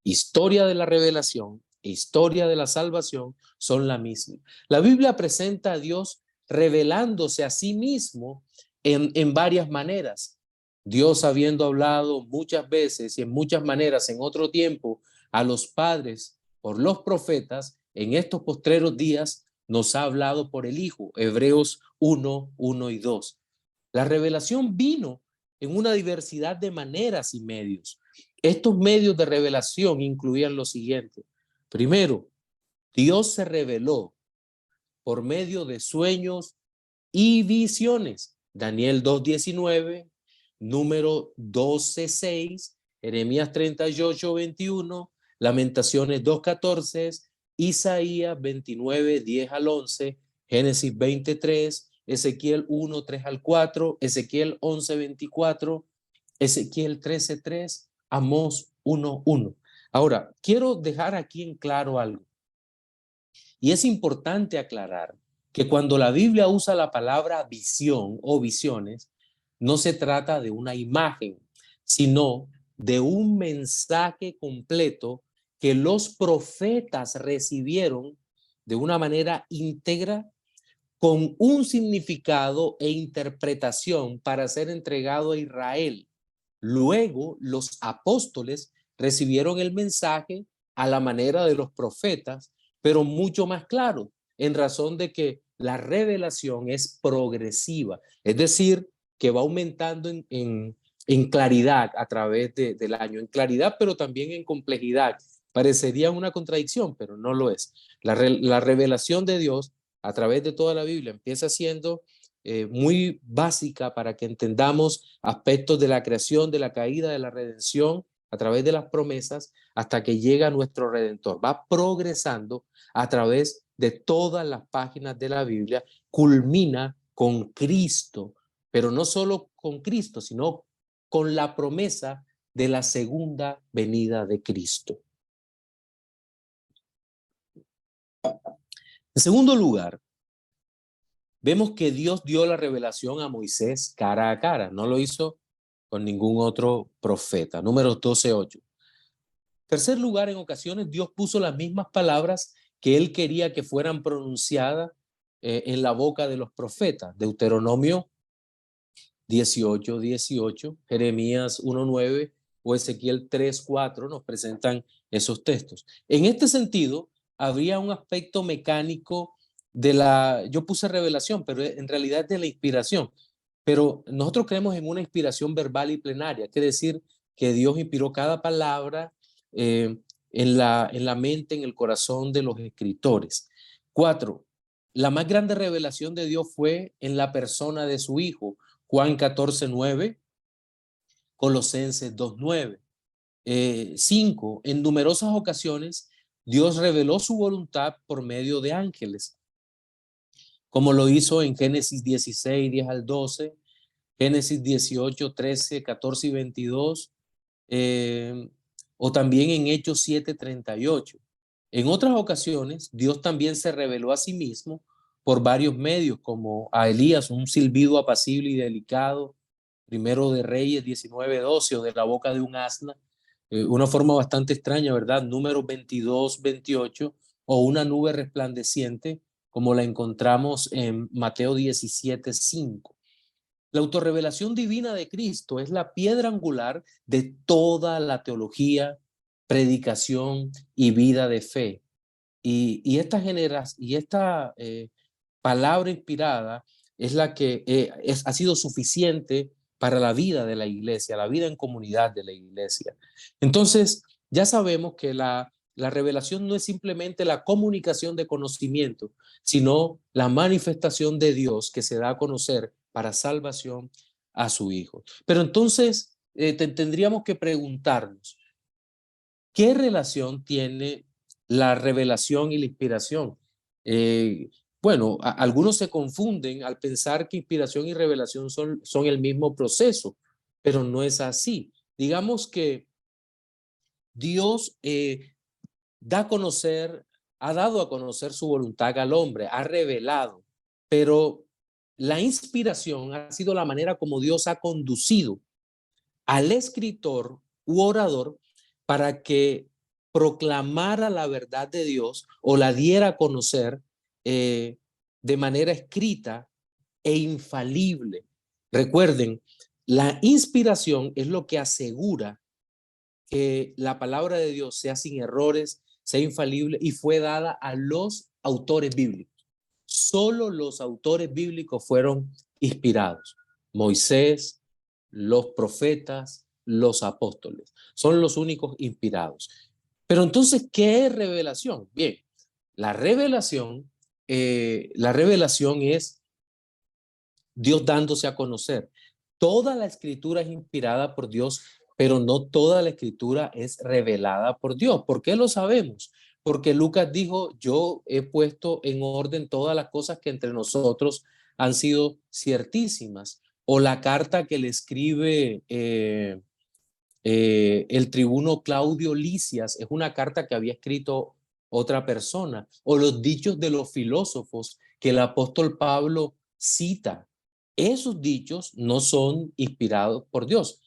Historia de la revelación e historia de la salvación son la misma. La Biblia presenta a Dios revelándose a sí mismo en varias maneras. Dios, habiendo hablado muchas veces y en muchas maneras en otro tiempo a los padres por los profetas, en estos postreros días nos ha hablado por el Hijo. Hebreos 1, 1 y 2. La revelación vino en una diversidad de maneras y medios. Estos medios de revelación incluían lo siguiente. Primero, Dios se reveló por medio de sueños y visiones. Daniel 2:19, número 12:6, Jeremías 38:21, Lamentaciones 2:14, Isaías 29:10 al 11, Génesis 20:3, Ezequiel 1:3 al 4, Ezequiel 11:24, Ezequiel 13:3, Amós 1:1. Ahora, quiero dejar aquí en claro algo. Y es importante aclarar que cuando la Biblia usa la palabra visión o visiones, no se trata de una imagen, sino de un mensaje completo que los profetas recibieron de una manera íntegra, con un significado e interpretación para ser entregado a Israel. Luego, los apóstoles recibieron el mensaje a la manera de los profetas, pero mucho más claro, en razón de que la revelación es progresiva, es decir, que va aumentando en claridad a través del año, en claridad, pero también en complejidad. Parecería una contradicción, pero no lo es. La revelación de Dios a través de toda la Biblia empieza siendo muy básica para que entendamos aspectos de la creación, de la caída, de la redención, a través de las promesas, hasta que llega nuestro Redentor. Va progresando a través de todas las páginas de la Biblia, culmina con Cristo, pero no solo con Cristo, sino con la promesa de la segunda venida de Cristo. En segundo lugar, vemos que Dios dio la revelación a Moisés cara a cara, no lo hizo con ningún otro profeta. Números 12:8. Tercer lugar, en ocasiones Dios puso las mismas palabras que él quería que fueran pronunciadas en la boca de los profetas. Deuteronomio 18:18, Jeremías 1:9 o Ezequiel 3:4 nos presentan esos textos. En este sentido, habría un aspecto mecánico yo puse revelación, pero en realidad es de la inspiración. Pero nosotros creemos en una inspiración verbal y plenaria, quiere decir que Dios inspiró cada palabra en la mente, en el corazón de los escritores. 4. La más grande revelación de Dios fue en la persona de su Hijo. Juan 14:9, Colosenses 2:9. 5. En numerosas ocasiones Dios reveló su voluntad por medio de ángeles, como lo hizo en Génesis 16, 10 al 12, Génesis 18, 13, 14 y 22, o también en Hechos 7, 38. En otras ocasiones, Dios también se reveló a sí mismo por varios medios, como a Elías, un silbido apacible y delicado, Primero de Reyes 19, 12, o de la boca de un asna, una forma bastante extraña, ¿verdad? Números 22, 28, o una nube resplandeciente, como la encontramos en Mateo 17, 5. La autorrevelación divina de Cristo es la piedra angular de toda la teología, predicación y vida de fe. Y esta palabra inspirada es la que ha sido suficiente para la vida de la iglesia, la vida en comunidad de la iglesia. Entonces, ya sabemos que la revelación no es simplemente la comunicación de conocimiento, sino la manifestación de Dios que se da a conocer para salvación a su Hijo. Pero entonces tendríamos que preguntarnos, ¿qué relación tiene la revelación y la inspiración? Bueno, algunos se confunden al pensar que inspiración y revelación son el mismo proceso, pero no es así. Digamos que Dios da a conocer, ha dado a conocer su voluntad al hombre, ha revelado, pero la inspiración ha sido la manera como Dios ha conducido al escritor u orador para que proclamara la verdad de Dios o la diera a conocer de manera escrita e infalible. Recuerden, la inspiración es lo que asegura que la palabra de Dios sea sin errores, sea infalible y fue dada a los autores bíblicos. Solo los autores bíblicos fueron inspirados. Moisés, los profetas, los apóstoles. Son los únicos inspirados. Pero entonces, ¿qué es revelación? Bien, la revelación es Dios dándose a conocer. Toda la escritura es inspirada por Dios, pero no toda la escritura es revelada por Dios. ¿Por qué lo sabemos? Porque Lucas dijo, yo he puesto en orden todas las cosas que entre nosotros han sido ciertísimas. O la carta que le escribe el tribuno Claudio Lisias, es una carta que había escrito otra persona. O los dichos de los filósofos que el apóstol Pablo cita. Esos dichos no son inspirados por Dios,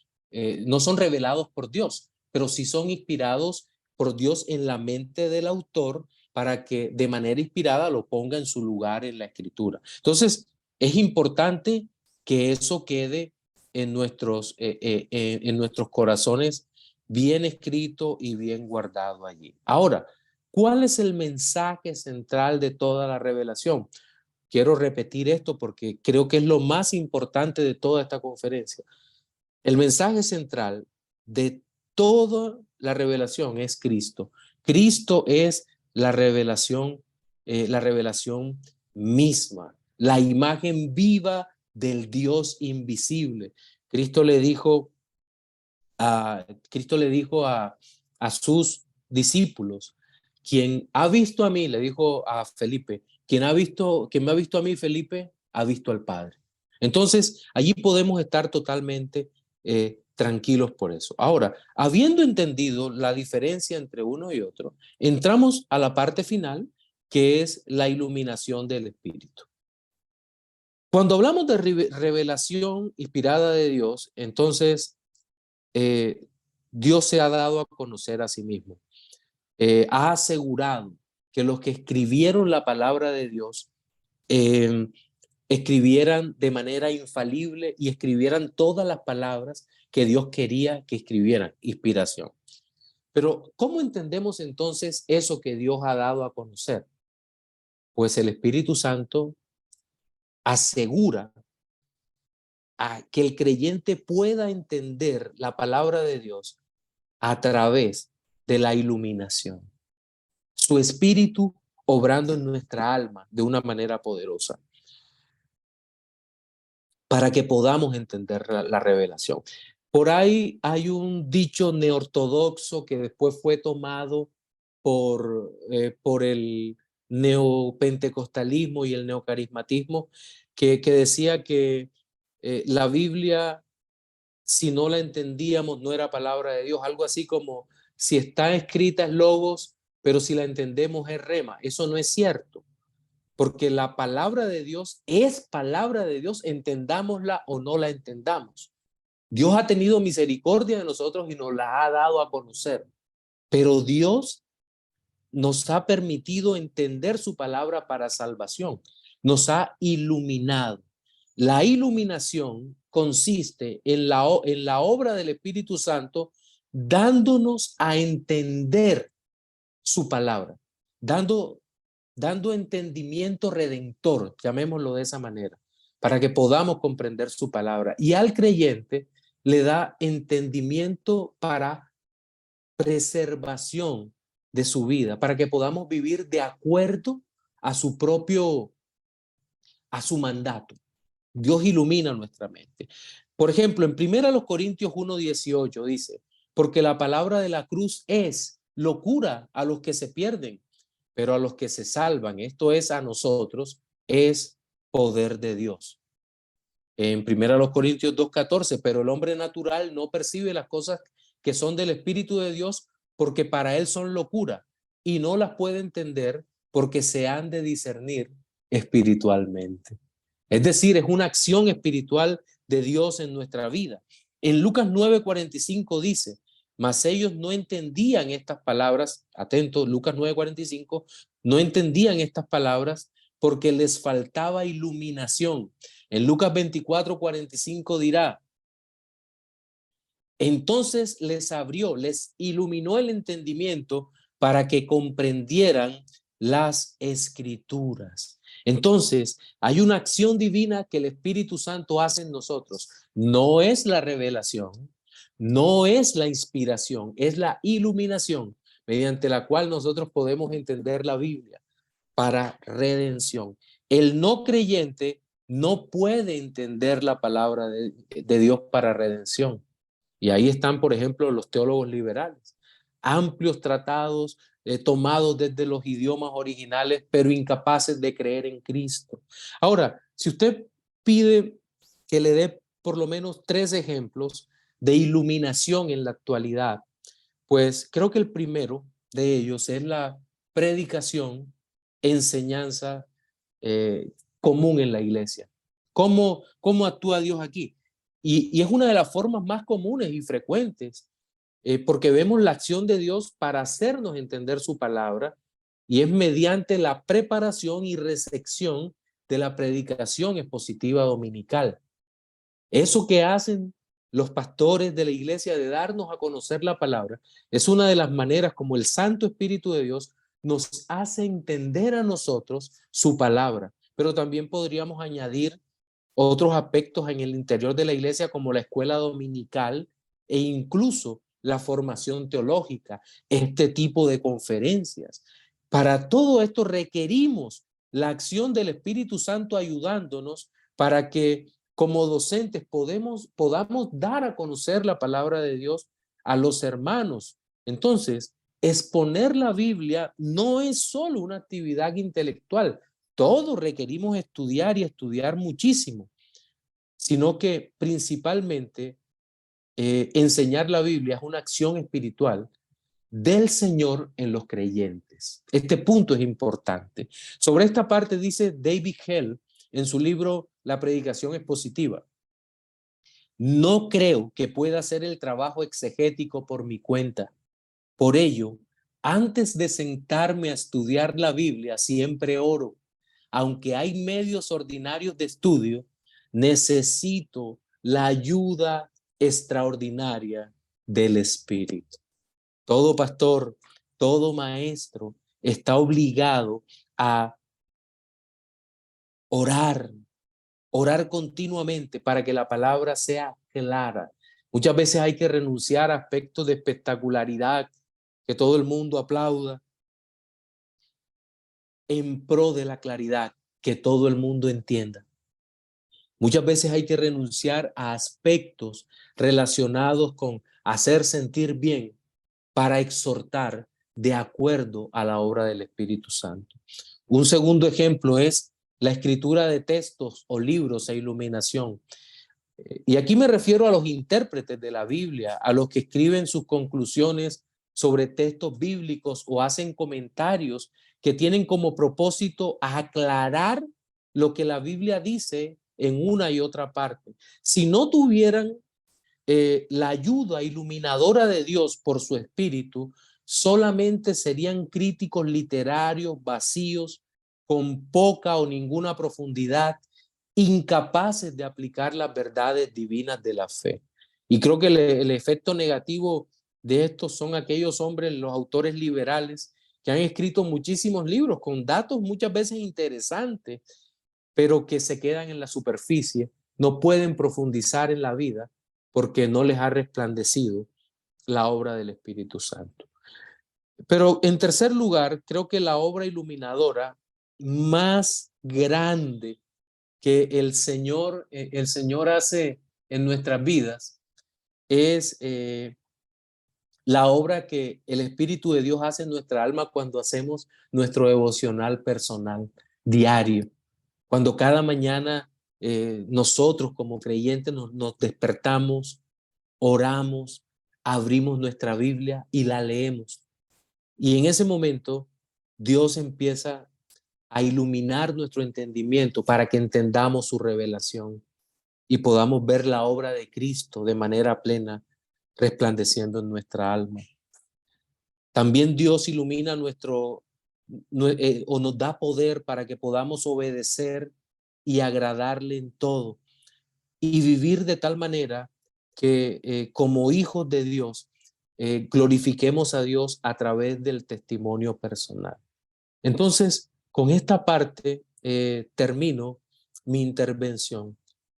no son revelados por Dios, pero sí son inspirados por Dios en la mente del autor para que de manera inspirada lo ponga en su lugar en la escritura. Entonces, es importante que eso quede en nuestros corazones bien escrito y bien guardado allí. Ahora, ¿cuál es el mensaje central de toda la revelación? Quiero repetir esto porque creo que es lo más importante de toda esta conferencia. El mensaje central de toda la revelación es Cristo. Cristo es la revelación misma, la imagen viva del Dios invisible. Cristo le dijo a sus discípulos, quien ha visto a mí, le dijo a Felipe, quien me ha visto a mí, Felipe, ha visto al Padre. Entonces, allí podemos estar totalmente tranquilos por eso. Ahora, habiendo entendido la diferencia entre uno y otro, entramos a la parte final, que es la iluminación del Espíritu. Cuando hablamos de revelación inspirada de Dios, entonces Dios se ha dado a conocer a sí mismo. Ha asegurado que los que escribieron la palabra de Dios escribieran de manera infalible y escribieran todas las palabras que Dios quería que escribieran, inspiración. Pero ¿cómo entendemos entonces eso que Dios ha dado a conocer? Pues el Espíritu Santo asegura a que el creyente pueda entender la palabra de Dios a través de la iluminación. Su espíritu obrando en nuestra alma de una manera poderosa para que podamos entender la revelación. Por ahí hay un dicho neortodoxo que después fue tomado por el neopentecostalismo y el neocarismatismo que decía que la Biblia, si no la entendíamos, no era palabra de Dios. Algo así como, si está escrita es logos, pero si la entendemos es rema. Eso no es cierto, porque la palabra de Dios es palabra de Dios, entendámosla o no la entendamos. Dios ha tenido misericordia de nosotros y nos la ha dado a conocer, pero Dios nos ha permitido entender su palabra para salvación, nos ha iluminado. La iluminación consiste en la obra del Espíritu Santo dándonos a entender su palabra, dando entendimiento redentor, llamémoslo de esa manera, para que podamos comprender su palabra. Y al creyente le da entendimiento para preservación de su vida, para que podamos vivir de acuerdo a su mandato. Dios ilumina nuestra mente. Por ejemplo, en 1 Corintios 1:18 dice, porque la palabra de la cruz es locura a los que se pierden, pero a los que se salvan, esto es a nosotros, es poder de Dios. En 1 Corintios 2:14, pero el hombre natural no percibe las cosas que son del Espíritu de Dios porque para él son locura y no las puede entender porque se han de discernir espiritualmente. Es decir, es una acción espiritual de Dios en nuestra vida. En Lucas 9:45 dice, mas ellos no entendían estas palabras, atento, Lucas 9:45, no entendían estas palabras porque les faltaba iluminación. En Lucas 24:45 dirá, entonces les abrió, les iluminó el entendimiento para que comprendieran las escrituras. Entonces, hay una acción divina que el Espíritu Santo hace en nosotros. No es la revelación, no es la inspiración, es la iluminación mediante la cual nosotros podemos entender la Biblia para redención. El no creyente no puede entender la palabra de Dios para redención. Y ahí están, por ejemplo, los teólogos liberales. Amplios tratados tomados desde los idiomas originales, pero incapaces de creer en Cristo. Ahora, si usted pide que le dé por lo menos 3 ejemplos de iluminación en la actualidad, pues creo que el primero de ellos es la predicación, enseñanza común en la iglesia. ¿Cómo actúa Dios aquí? Y es una de las formas más comunes y frecuentes, porque vemos la acción de Dios para hacernos entender su palabra, y es mediante la preparación y recepción de la predicación expositiva dominical. Eso que hacen los pastores de la iglesia de darnos a conocer la palabra es una de las maneras como el Santo Espíritu de Dios nos hace entender a nosotros su palabra. Pero también podríamos añadir otros aspectos en el interior de la iglesia como la escuela dominical e incluso la formación teológica, este tipo de conferencias. Para todo esto requerimos la acción del Espíritu Santo ayudándonos para que como docentes podamos dar a conocer la palabra de Dios a los hermanos. Entonces, exponer la Biblia no es solo una actividad intelectual. Todos requerimos estudiar y estudiar muchísimo, sino que principalmente enseñar la Biblia es una acción espiritual del Señor en los creyentes. Este punto es importante. Sobre esta parte dice David Hell en su libro La predicación expositiva. No creo que pueda hacer el trabajo exegético por mi cuenta. Por ello, antes de sentarme a estudiar la Biblia, siempre oro. Aunque hay medios ordinarios de estudio, necesito la ayuda extraordinaria del Espíritu. Todo pastor, todo maestro está obligado a orar continuamente para que la palabra sea clara. Muchas veces hay que renunciar a aspectos de espectacularidad, que todo el mundo aplauda, en pro de la claridad, que todo el mundo entienda. Muchas veces hay que renunciar a aspectos relacionados con hacer sentir bien para exhortar de acuerdo a la obra del Espíritu Santo. Un segundo ejemplo es la escritura de textos o libros e iluminación. Y aquí me refiero a los intérpretes de la Biblia, a los que escriben sus conclusiones sobre textos bíblicos o hacen comentarios que tienen como propósito aclarar lo que la Biblia dice en una y otra parte. Si no tuvieran la ayuda iluminadora de Dios por su Espíritu, solamente serían críticos literarios vacíos, con poca o ninguna profundidad, incapaces de aplicar las verdades divinas de la fe. Y creo que el efecto negativo de esto son aquellos hombres, los autores liberales, que han escrito muchísimos libros con datos muchas veces interesantes, pero que se quedan en la superficie, no pueden profundizar en la vida porque no les ha resplandecido la obra del Espíritu Santo. Pero en tercer lugar, creo que la obra iluminadora más grande que el Señor hace en nuestras vidas es la obra que el Espíritu de Dios hace en nuestra alma cuando hacemos nuestro devocional personal diario. Cuando cada mañana nosotros como creyentes nos despertamos, oramos, abrimos nuestra Biblia y la leemos. Y en ese momento Dios empieza a iluminar nuestro entendimiento para que entendamos su revelación y podamos ver la obra de Cristo de manera plena, resplandeciendo en nuestra alma. También Dios ilumina o nos da poder para que podamos obedecer y agradarle en todo y vivir de tal manera que como hijos de Dios glorifiquemos a Dios a través del testimonio personal. Entonces, con esta parte termino mi intervención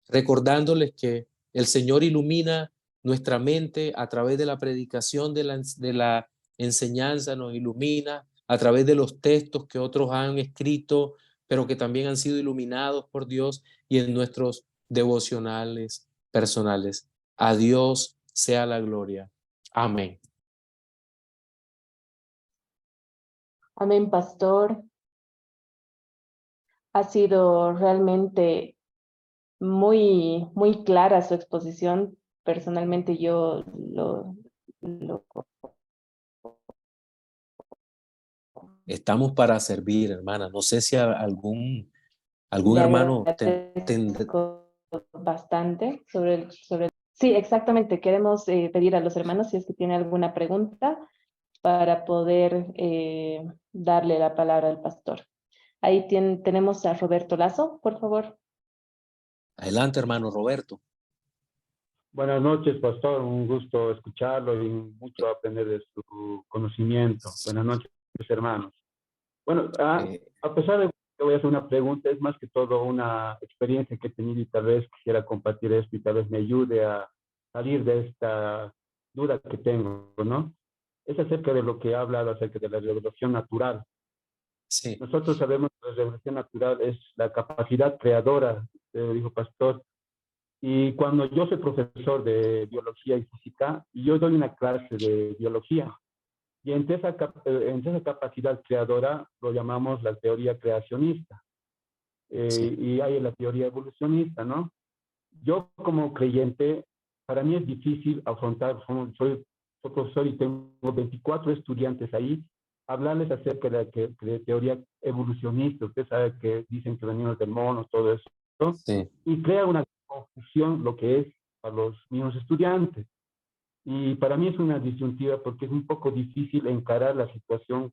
recordándoles que el Señor ilumina nuestra mente a través de la predicación de la enseñanza, nos ilumina a través de los textos que otros han escrito, pero que también han sido iluminados por Dios y en nuestros devocionales personales. A Dios sea la gloria. Amén. Amén, pastor. Ha sido realmente muy clara su exposición. Personalmente yo lo Estamos para servir, hermana. No sé si algún le hermano agradezco bastante sobre. Sí, exactamente. Queremos pedir a los hermanos si es que tiene alguna pregunta para poder darle la palabra al pastor. Ahí tenemos a Roberto Lazo, por favor. Adelante, hermano Roberto. Buenas noches, pastor. Un gusto escucharlo y mucho aprender de su conocimiento. Buenas noches, hermanos. Bueno, a pesar de que voy a hacer una pregunta, es más que todo una experiencia que he tenido y tal vez quisiera compartir esto y tal vez me ayude a salir de esta duda que tengo, ¿no? Es acerca de lo que ha hablado acerca de la revelación natural. Sí. Nosotros sabemos que la revelación natural es la capacidad creadora, dijo pastor. Y cuando yo soy profesor de biología y física, yo doy una clase de biología. Y entre esa capacidad creadora lo llamamos la teoría creacionista. Sí. Y hay la teoría evolucionista, ¿no? Yo como creyente, para mí es difícil afrontar, soy profesor y tengo 24 estudiantes ahí, hablarles acerca de teoría evolucionista. Usted sabe que dicen que venimos del mono, todo eso, ¿no? Sí. Y crea una confusión lo que es para los mismos estudiantes. Y para mí es una disyuntiva porque es un poco difícil encarar la situación,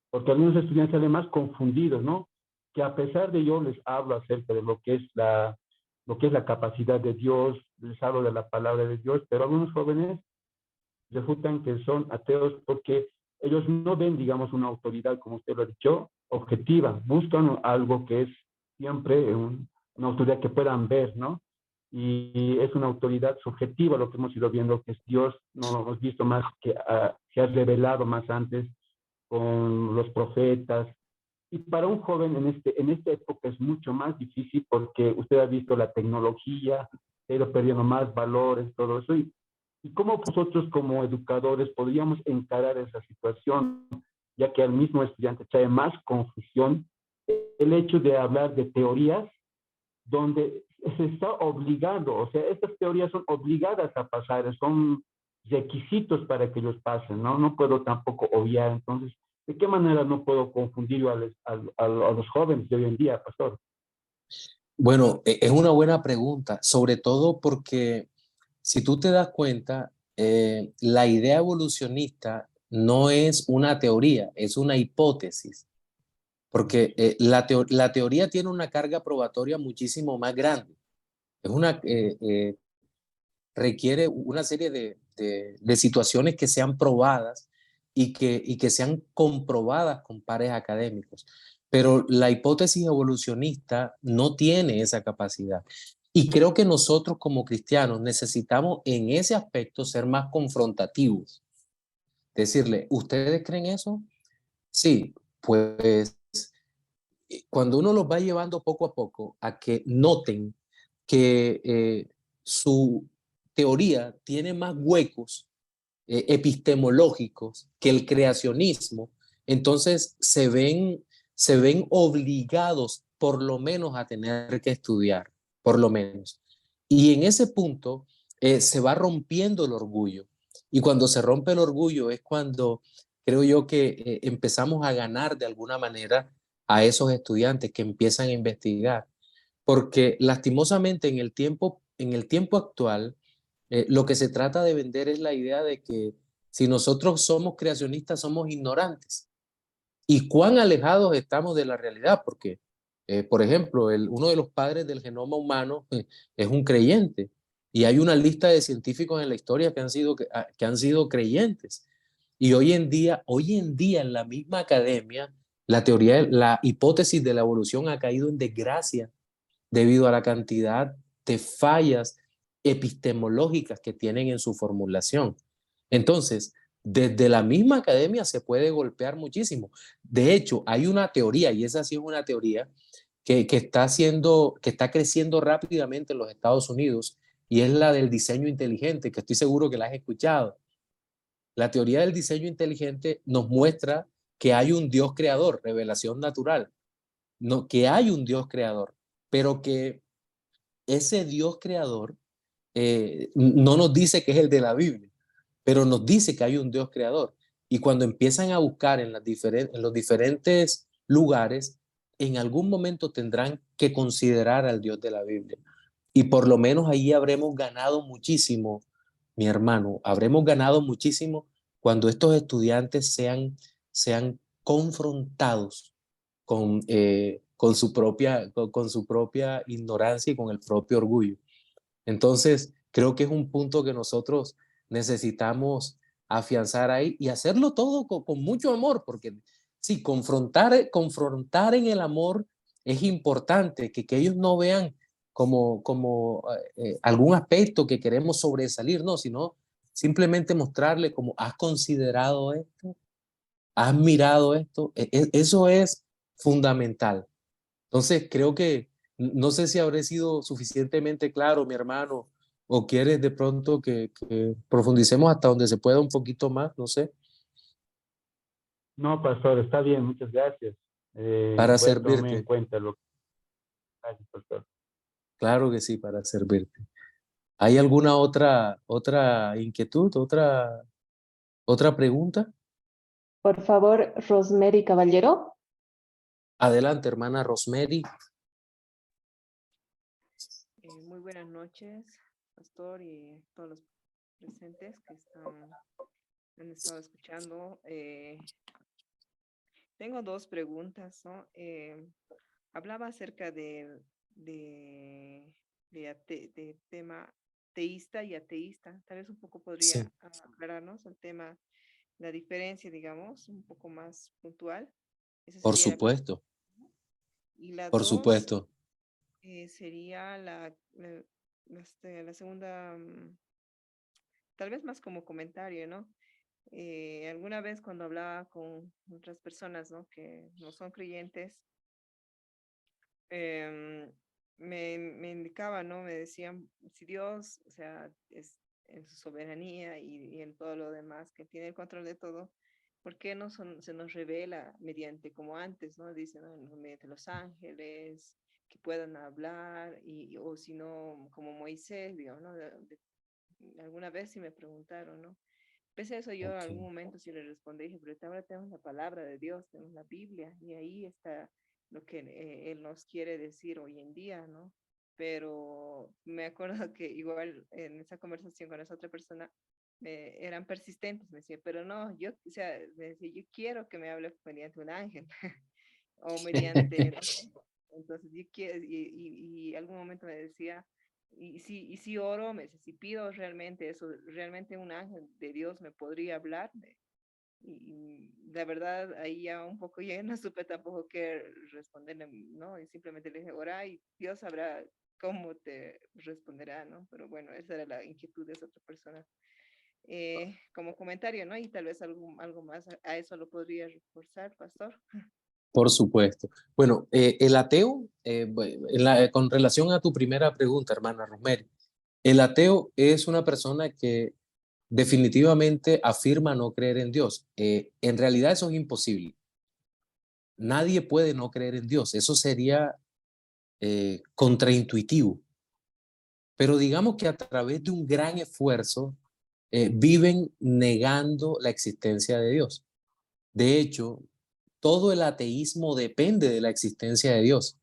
porque algunos estudiantes salen más confundidos, ¿no? Que a pesar de yo les hablo acerca de lo que es la capacidad de Dios, les hablo de la palabra de Dios, pero algunos jóvenes resultan que son ateos porque ellos no ven, digamos, una autoridad, como usted lo ha dicho, objetiva. Buscan algo que es siempre una autoridad que puedan ver, ¿no? Y es una autoridad subjetiva, lo que hemos ido viendo, que es Dios. No lo hemos visto más que se ha revelado más antes con los profetas. Y para un joven en esta época es mucho más difícil porque usted ha visto la tecnología, ha ido perdiendo más valores, todo eso. ¿Y cómo nosotros como educadores podríamos encarar esa situación, ya que al mismo estudiante trae más confusión el hecho de hablar de teorías donde se está obligando, o sea, estas teorías son obligadas a pasar, son requisitos para que ellos pasen, ¿no? No puedo tampoco obviar, entonces, ¿de qué manera no puedo confundir a los jóvenes de hoy en día, pastor? Bueno, es una buena pregunta, sobre todo porque si tú te das cuenta, la idea evolucionista no es una teoría, es una hipótesis. porque la teoría tiene una carga probatoria muchísimo más grande. Es requiere una serie de situaciones que sean probadas y que sean comprobadas con pares académicos. Pero la hipótesis evolucionista no tiene esa capacidad. Y creo que nosotros como cristianos necesitamos en ese aspecto ser más confrontativos. Decirle, ¿ustedes creen eso? Sí, pues cuando uno los va llevando poco a poco a que noten que su teoría tiene más huecos epistemológicos que el creacionismo, entonces se ven obligados por lo menos a tener que estudiar, por lo menos. Y en ese punto se va rompiendo el orgullo. Y cuando se rompe el orgullo es cuando creo yo que empezamos a ganar de alguna manera a esos estudiantes que empiezan a investigar. Porque lastimosamente en el tiempo actual, lo que se trata de vender es la idea de que si nosotros somos creacionistas, somos ignorantes. ¿Y cuán alejados estamos de la realidad? Porque, por ejemplo, uno de los padres del genoma humano es un creyente. Y hay una lista de científicos en la historia que han sido creyentes. Y hoy en día en la misma academia, la hipótesis de la evolución ha caído en desgracia debido a la cantidad de fallas epistemológicas que tienen en su formulación. Entonces, desde la misma academia se puede golpear muchísimo. De hecho, hay una teoría, y esa sí es una teoría, que está creciendo rápidamente en los Estados Unidos, y es la del diseño inteligente, que estoy seguro que la has escuchado. La teoría del diseño inteligente nos muestra que hay un Dios creador, revelación natural, no, que hay un Dios creador, pero que ese Dios creador no nos dice que es el de la Biblia, pero nos dice que hay un Dios creador. Y cuando empiezan a buscar en los diferentes lugares, en algún momento tendrán que considerar al Dios de la Biblia. Y por lo menos ahí habremos ganado muchísimo, mi hermano, habremos ganado muchísimo cuando estos estudiantes sean confrontados con su propia ignorancia y con el propio orgullo. Entonces, creo que es un punto que nosotros necesitamos afianzar ahí y hacerlo todo con mucho amor, porque sí, confrontar en el amor es importante, que ellos no vean como algún aspecto que queremos sobresalir, no, sino simplemente mostrarle como has considerado esto, has mirado esto, eso es fundamental. Entonces, creo que no sé si habré sido suficientemente claro, mi hermano, o quieres de pronto que profundicemos hasta donde se pueda un poquito más, no sé, No, pastor, está bien, muchas gracias. para Voy a tomar en servirte. cuenta lo que hace, pastor. Claro que sí, para servirte. ¿Hay alguna otra inquietud, otra pregunta? Por favor, Rosemary Caballero. Adelante, hermana Rosemary. Muy buenas noches, pastor, y todos los presentes que han estado escuchando. Tengo dos preguntas, ¿no? Hablaba acerca de tema teísta y ateísta. Tal vez un poco podría Sí, aclararnos el tema, la diferencia, digamos, un poco más puntual. Esa por sería la primera. supuesto, Y la por dos supuesto. sería la segunda, tal vez más como comentario, ¿no? Alguna vez cuando hablaba con otras personas, ¿no? Que no son creyentes, em, me indicaba, ¿no? Me decían, si Dios, o sea, es en su soberanía y en todo lo demás, que tiene el control de todo, ¿por qué no se nos revela mediante, como antes, ¿no? Dicen, ¿no? Mediante los ángeles, que puedan hablar, o si no, como Moisés, digamos, ¿no? Alguna vez sí me preguntaron, ¿no? Pese a eso, yo en Ok. algún momento sí le respondí, dije, pero ahora tenemos la palabra de Dios, tenemos la Biblia, y ahí está lo que Él nos quiere decir hoy en día, ¿no? Pero me acuerdo que igual en esa conversación con esa otra persona, eran persistentes, me decía, pero no, yo, o sea, me decía, yo quiero que me hable mediante un ángel. o mediante, no sé. Entonces, yo quiero, y algún momento me decía, y si oro, me dice, si pido realmente eso, realmente un ángel de Dios me podría hablar. Y la verdad, ahí ya un poco ya no supe tampoco qué responderle, ¿no? Y simplemente le dije, ora y Dios sabrá cómo te responderá, ¿no? Pero bueno, esa era la inquietud de esa otra persona. Como comentario, ¿no? Y tal vez algo más a eso lo podría reforzar, pastor. Por supuesto. Bueno, el ateo, con relación a tu primera pregunta, hermana Rosemary, el ateo es una persona que definitivamente afirma no creer en Dios. En realidad eso es imposible. Nadie puede no creer en Dios. Eso sería contraintuitivo. Pero digamos que a través de un gran esfuerzo viven negando la existencia de Dios. De hecho, todo el ateísmo depende de la existencia de Dios,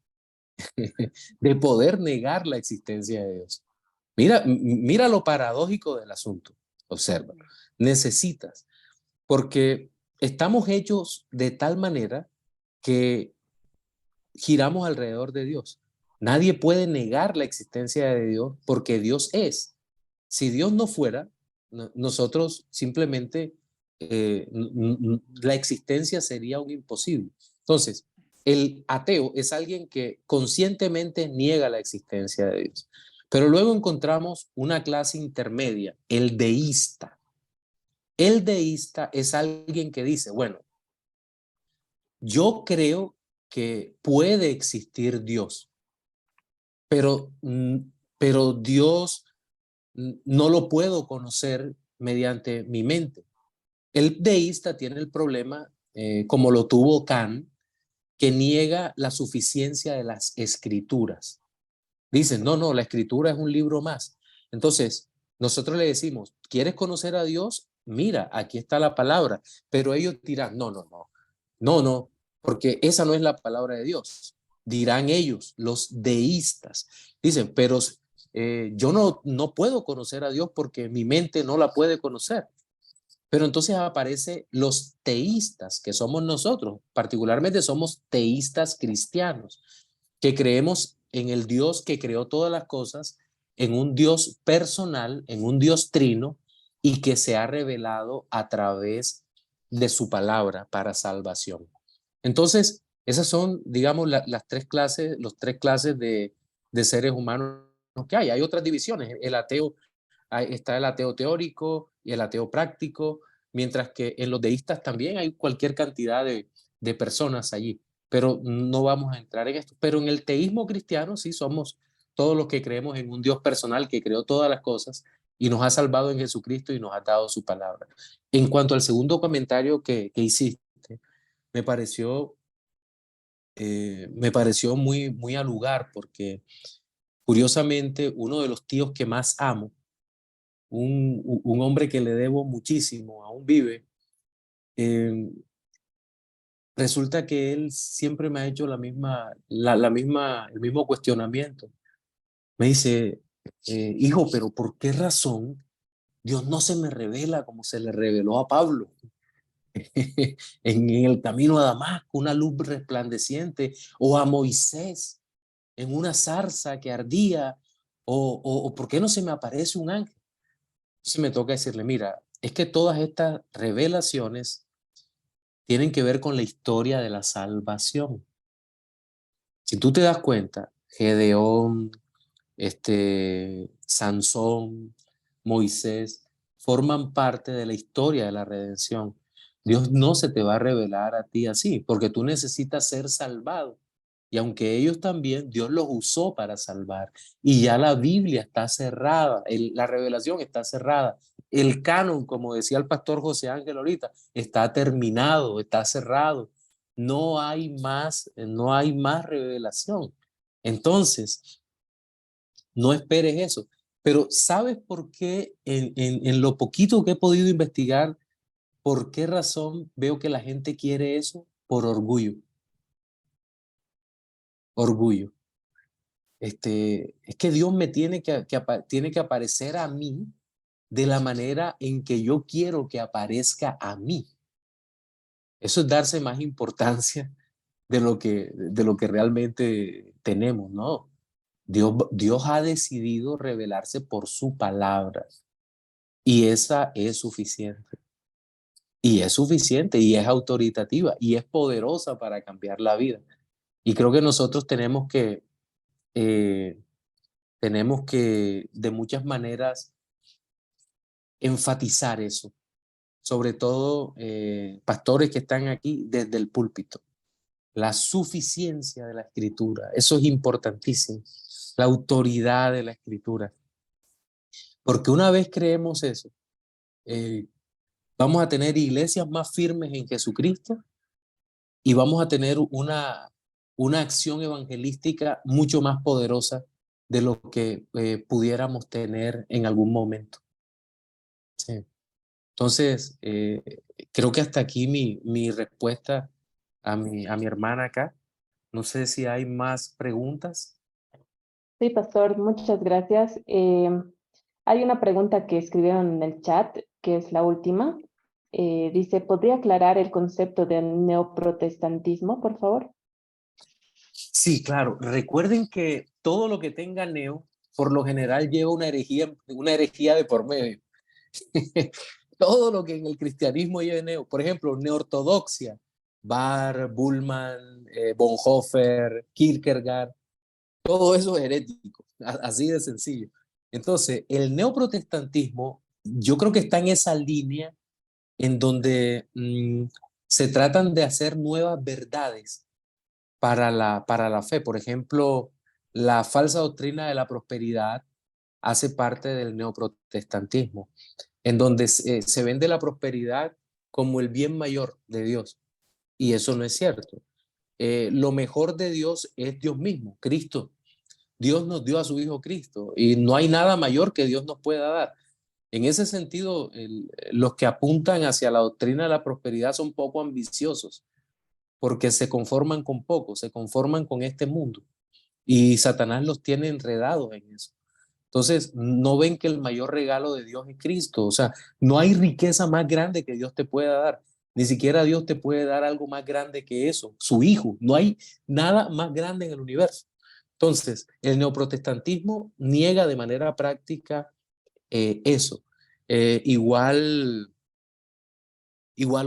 de poder negar la existencia de Dios. Mira lo paradójico del asunto. Observa. Necesitas, porque estamos hechos de tal manera que giramos alrededor de Dios. Nadie puede negar la existencia de Dios porque Dios es. Si Dios no fuera, nosotros simplemente la existencia sería un imposible. Entonces, el ateo es alguien que conscientemente niega la existencia de Dios. Pero luego encontramos una clase intermedia, el deísta. El deísta es alguien que dice, bueno, yo creo que puede existir Dios, pero, pero Dios no lo puedo conocer mediante mi mente. El deísta tiene el problema, como lo tuvo Kant, que niega la suficiencia de las escrituras. Dicen, no, la escritura es un libro más. Entonces, nosotros le decimos, ¿quieres conocer a Dios? Mira, aquí está la palabra. Pero ellos dirán, no, porque esa no es la palabra de Dios. Dirán ellos, los deístas. Dicen, pero yo no puedo conocer a Dios porque mi mente no la puede conocer. Pero entonces aparecen los teístas, que somos nosotros, particularmente somos teístas cristianos, que creemos en el Dios que creó todas las cosas, en un Dios personal, en un Dios trino, y que se ha revelado a través de su palabra para salvación. Entonces, esas son, digamos, las tres clases, de seres humanos que hay. Hay otras divisiones. El ateo, está el ateo teórico y el ateo práctico, mientras que en los deístas también hay cualquier cantidad de personas allí, pero no vamos a entrar en esto. Pero en el teísmo cristiano sí somos todos los que creemos en un Dios personal que creó todas las cosas y nos ha salvado en Jesucristo y nos ha dado su palabra. En cuanto al segundo comentario que hiciste, me pareció muy, muy al lugar, porque curiosamente uno de los tíos que más amo, un hombre que le debo muchísimo, aún vive, resulta que él siempre me ha hecho el mismo cuestionamiento. Me dice, hijo, pero ¿por qué razón Dios no se me revela como se le reveló a Pablo en el camino a Damasco, una luz resplandeciente, o a Moisés en una zarza que ardía, o ¿por qué no se me aparece un ángel? Entonces me toca decirle, mira, es que todas estas revelaciones tienen que ver con la historia de la salvación. Si tú te das cuenta, Gedeón, Sansón, Moisés, forman parte de la historia de la redención. Dios no se te va a revelar a ti así, porque tú necesitas ser salvado. Y aunque ellos también, Dios los usó para salvar. Y ya la Biblia está cerrada, la revelación está cerrada. El canon, como decía el pastor José Ángel ahorita, está terminado, está cerrado. No hay más revelación. Entonces, no esperes eso. Pero ¿sabes por qué en lo poquito que he podido investigar, por qué razón veo que la gente quiere eso? Por orgullo. Orgullo. Es que Dios me tiene tiene que aparecer a mí de la manera en que yo quiero que aparezca a mí. Eso es darse más importancia de lo que realmente tenemos, ¿no? Dios ha decidido revelarse por su palabra y esa es suficiente. Y es suficiente y es autoritativa y es poderosa para cambiar la vida. Y creo que nosotros eh, tenemos que de muchas maneras enfatizar eso, sobre todo pastores que están aquí desde el púlpito. La suficiencia de la escritura, eso es importantísimo, la autoridad de la escritura, porque una vez creemos eso, eh, vamos a tener iglesias más firmes en Jesucristo y vamos a tener una acción evangelística mucho más poderosa de lo que pudiéramos tener en algún momento. Sí. Entonces, creo que hasta aquí mi respuesta a mi hermana acá. No sé si hay más preguntas. Sí, pastor, muchas gracias. Hay una pregunta que escribieron en el chat, que es la última. Dice, ¿podría aclarar el concepto de neoprotestantismo, por favor? Sí, claro. Recuerden que todo lo que tenga neo, por lo general lleva una herejía de por medio. Todo lo que en el cristianismo lleve neo. Por ejemplo, neortodoxia, Barth, Bullman, Bonhoeffer, Kierkegaard, todo eso es herético, así de sencillo. Entonces, el neoprotestantismo, yo creo que está en esa línea en donde se tratan de hacer nuevas verdades para la fe. Por ejemplo, la falsa doctrina de la prosperidad hace parte del neoprotestantismo, en donde se vende la prosperidad como el bien mayor de Dios. Y eso no es cierto. Lo mejor de Dios es Dios mismo, Cristo. Dios nos dio a su Hijo Cristo y no hay nada mayor que Dios nos pueda dar. En ese sentido, los que apuntan hacia la doctrina de la prosperidad son poco ambiciosos porque se conforman con poco, se conforman con este mundo y Satanás los tiene enredados en eso. Entonces, no ven que el mayor regalo de Dios es Cristo. O sea, no hay riqueza más grande que Dios te pueda dar. Ni siquiera Dios te puede dar algo más grande que eso, su Hijo. No hay nada más grande en el universo. Entonces, el neoprotestantismo niega de manera práctica eso. Igual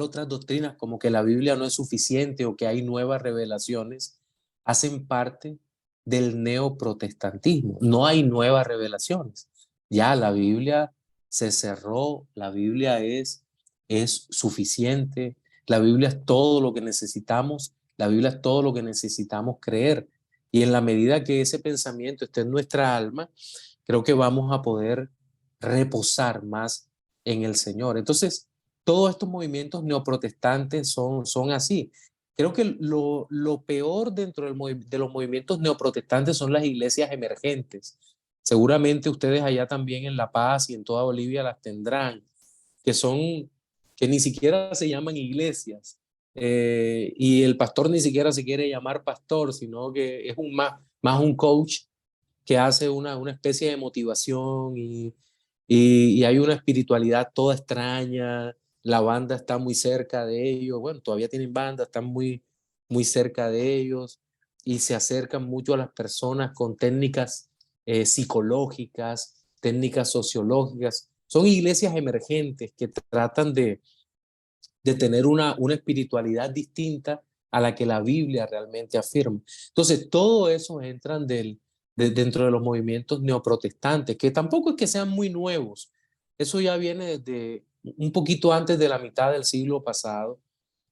otras doctrinas como que la Biblia no es suficiente o que hay nuevas revelaciones, hacen parte del neoprotestantismo. No hay nuevas revelaciones. Ya la Biblia se cerró, la Biblia es suficiente, la Biblia es todo lo que necesitamos, la Biblia es todo lo que necesitamos creer. Y en la medida que ese pensamiento esté en nuestra alma, creo que vamos a poder reposar más en el Señor. Entonces, todos estos movimientos neoprotestantes son así. Creo que lo peor dentro de los movimientos neoprotestantes son las iglesias emergentes. Seguramente ustedes allá también en La Paz y en toda Bolivia las tendrán, que ni siquiera se llaman iglesias. Y el pastor ni siquiera se quiere llamar pastor, sino que es más un coach que hace una especie de motivación y hay una espiritualidad toda extraña. La banda está muy cerca de ellos, bueno, todavía tienen banda, están muy cerca de ellos y se acercan mucho a las personas con técnicas psicológicas, técnicas sociológicas. Son iglesias emergentes que tratan de tener una espiritualidad distinta a la que la Biblia realmente afirma. Entonces, todo eso entran dentro de los movimientos neoprotestantes, que tampoco es que sean muy nuevos. Eso ya viene desde un poquito antes de la mitad del siglo pasado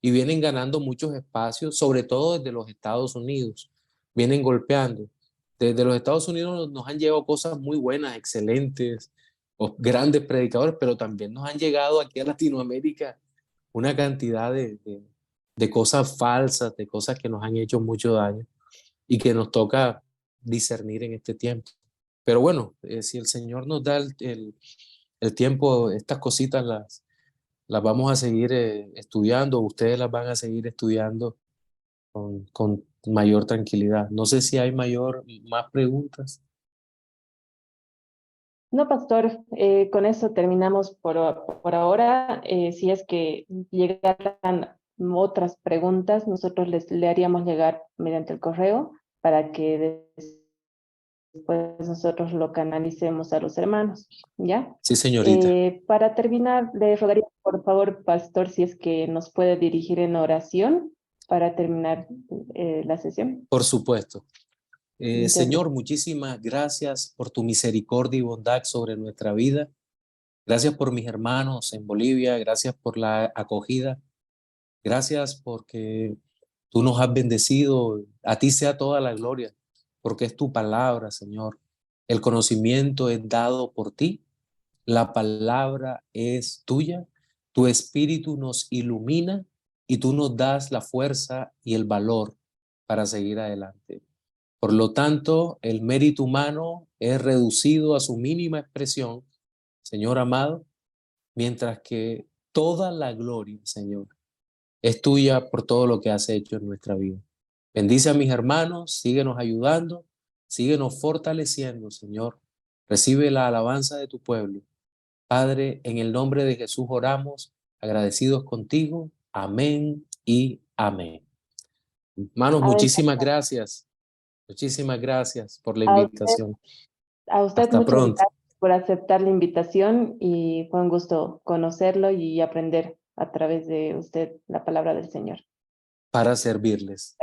y vienen ganando muchos espacios, sobre todo desde los Estados Unidos. Vienen golpeando. Desde los Estados Unidos nos han llegado cosas muy buenas, excelentes, grandes predicadores, pero también nos han llegado aquí a Latinoamérica una cantidad de cosas falsas, de cosas que nos han hecho mucho daño y que nos toca discernir en este tiempo. Pero bueno, si el Señor nos da el tiempo, estas cositas las vamos a seguir estudiando, ustedes las van a seguir estudiando con mayor tranquilidad. No sé si hay más preguntas. No, pastor, con eso terminamos por ahora. Si es que llegaran otras preguntas, nosotros le haríamos llegar mediante el correo para que después nosotros lo canalicemos a los hermanos, ¿ya? Sí, señorita. Para terminar, le rogaría por favor, pastor, si es que nos puede dirigir en oración para terminar la sesión. Por supuesto. Muchas Señor, gracias. muchísimas gracias por tu misericordia y bondad sobre nuestra vida. Gracias por mis hermanos en Bolivia. Gracias por la acogida. Gracias porque tú nos has bendecido. A ti sea toda la gloria, porque es tu palabra, Señor. El conocimiento es dado por ti. La palabra es tuya. Tu espíritu nos ilumina y tú nos das la fuerza y el valor para seguir adelante. Por lo tanto, el mérito humano es reducido a su mínima expresión, Señor amado, mientras que toda la gloria, Señor, es tuya por todo lo que has hecho en nuestra vida. Bendice a mis hermanos, síguenos ayudando, síguenos fortaleciendo, Señor. Recibe la alabanza de tu pueblo. Padre, en el nombre de Jesús oramos, agradecidos contigo. Amén y amén. Hermanos, A ver, muchísimas gracias. Muchísimas gracias por la a usted, invitación. a usted Hasta muchas pronto. gracias por aceptar la invitación y fue un gusto conocerlo y aprender a través de usted la palabra del Señor. Para servirles.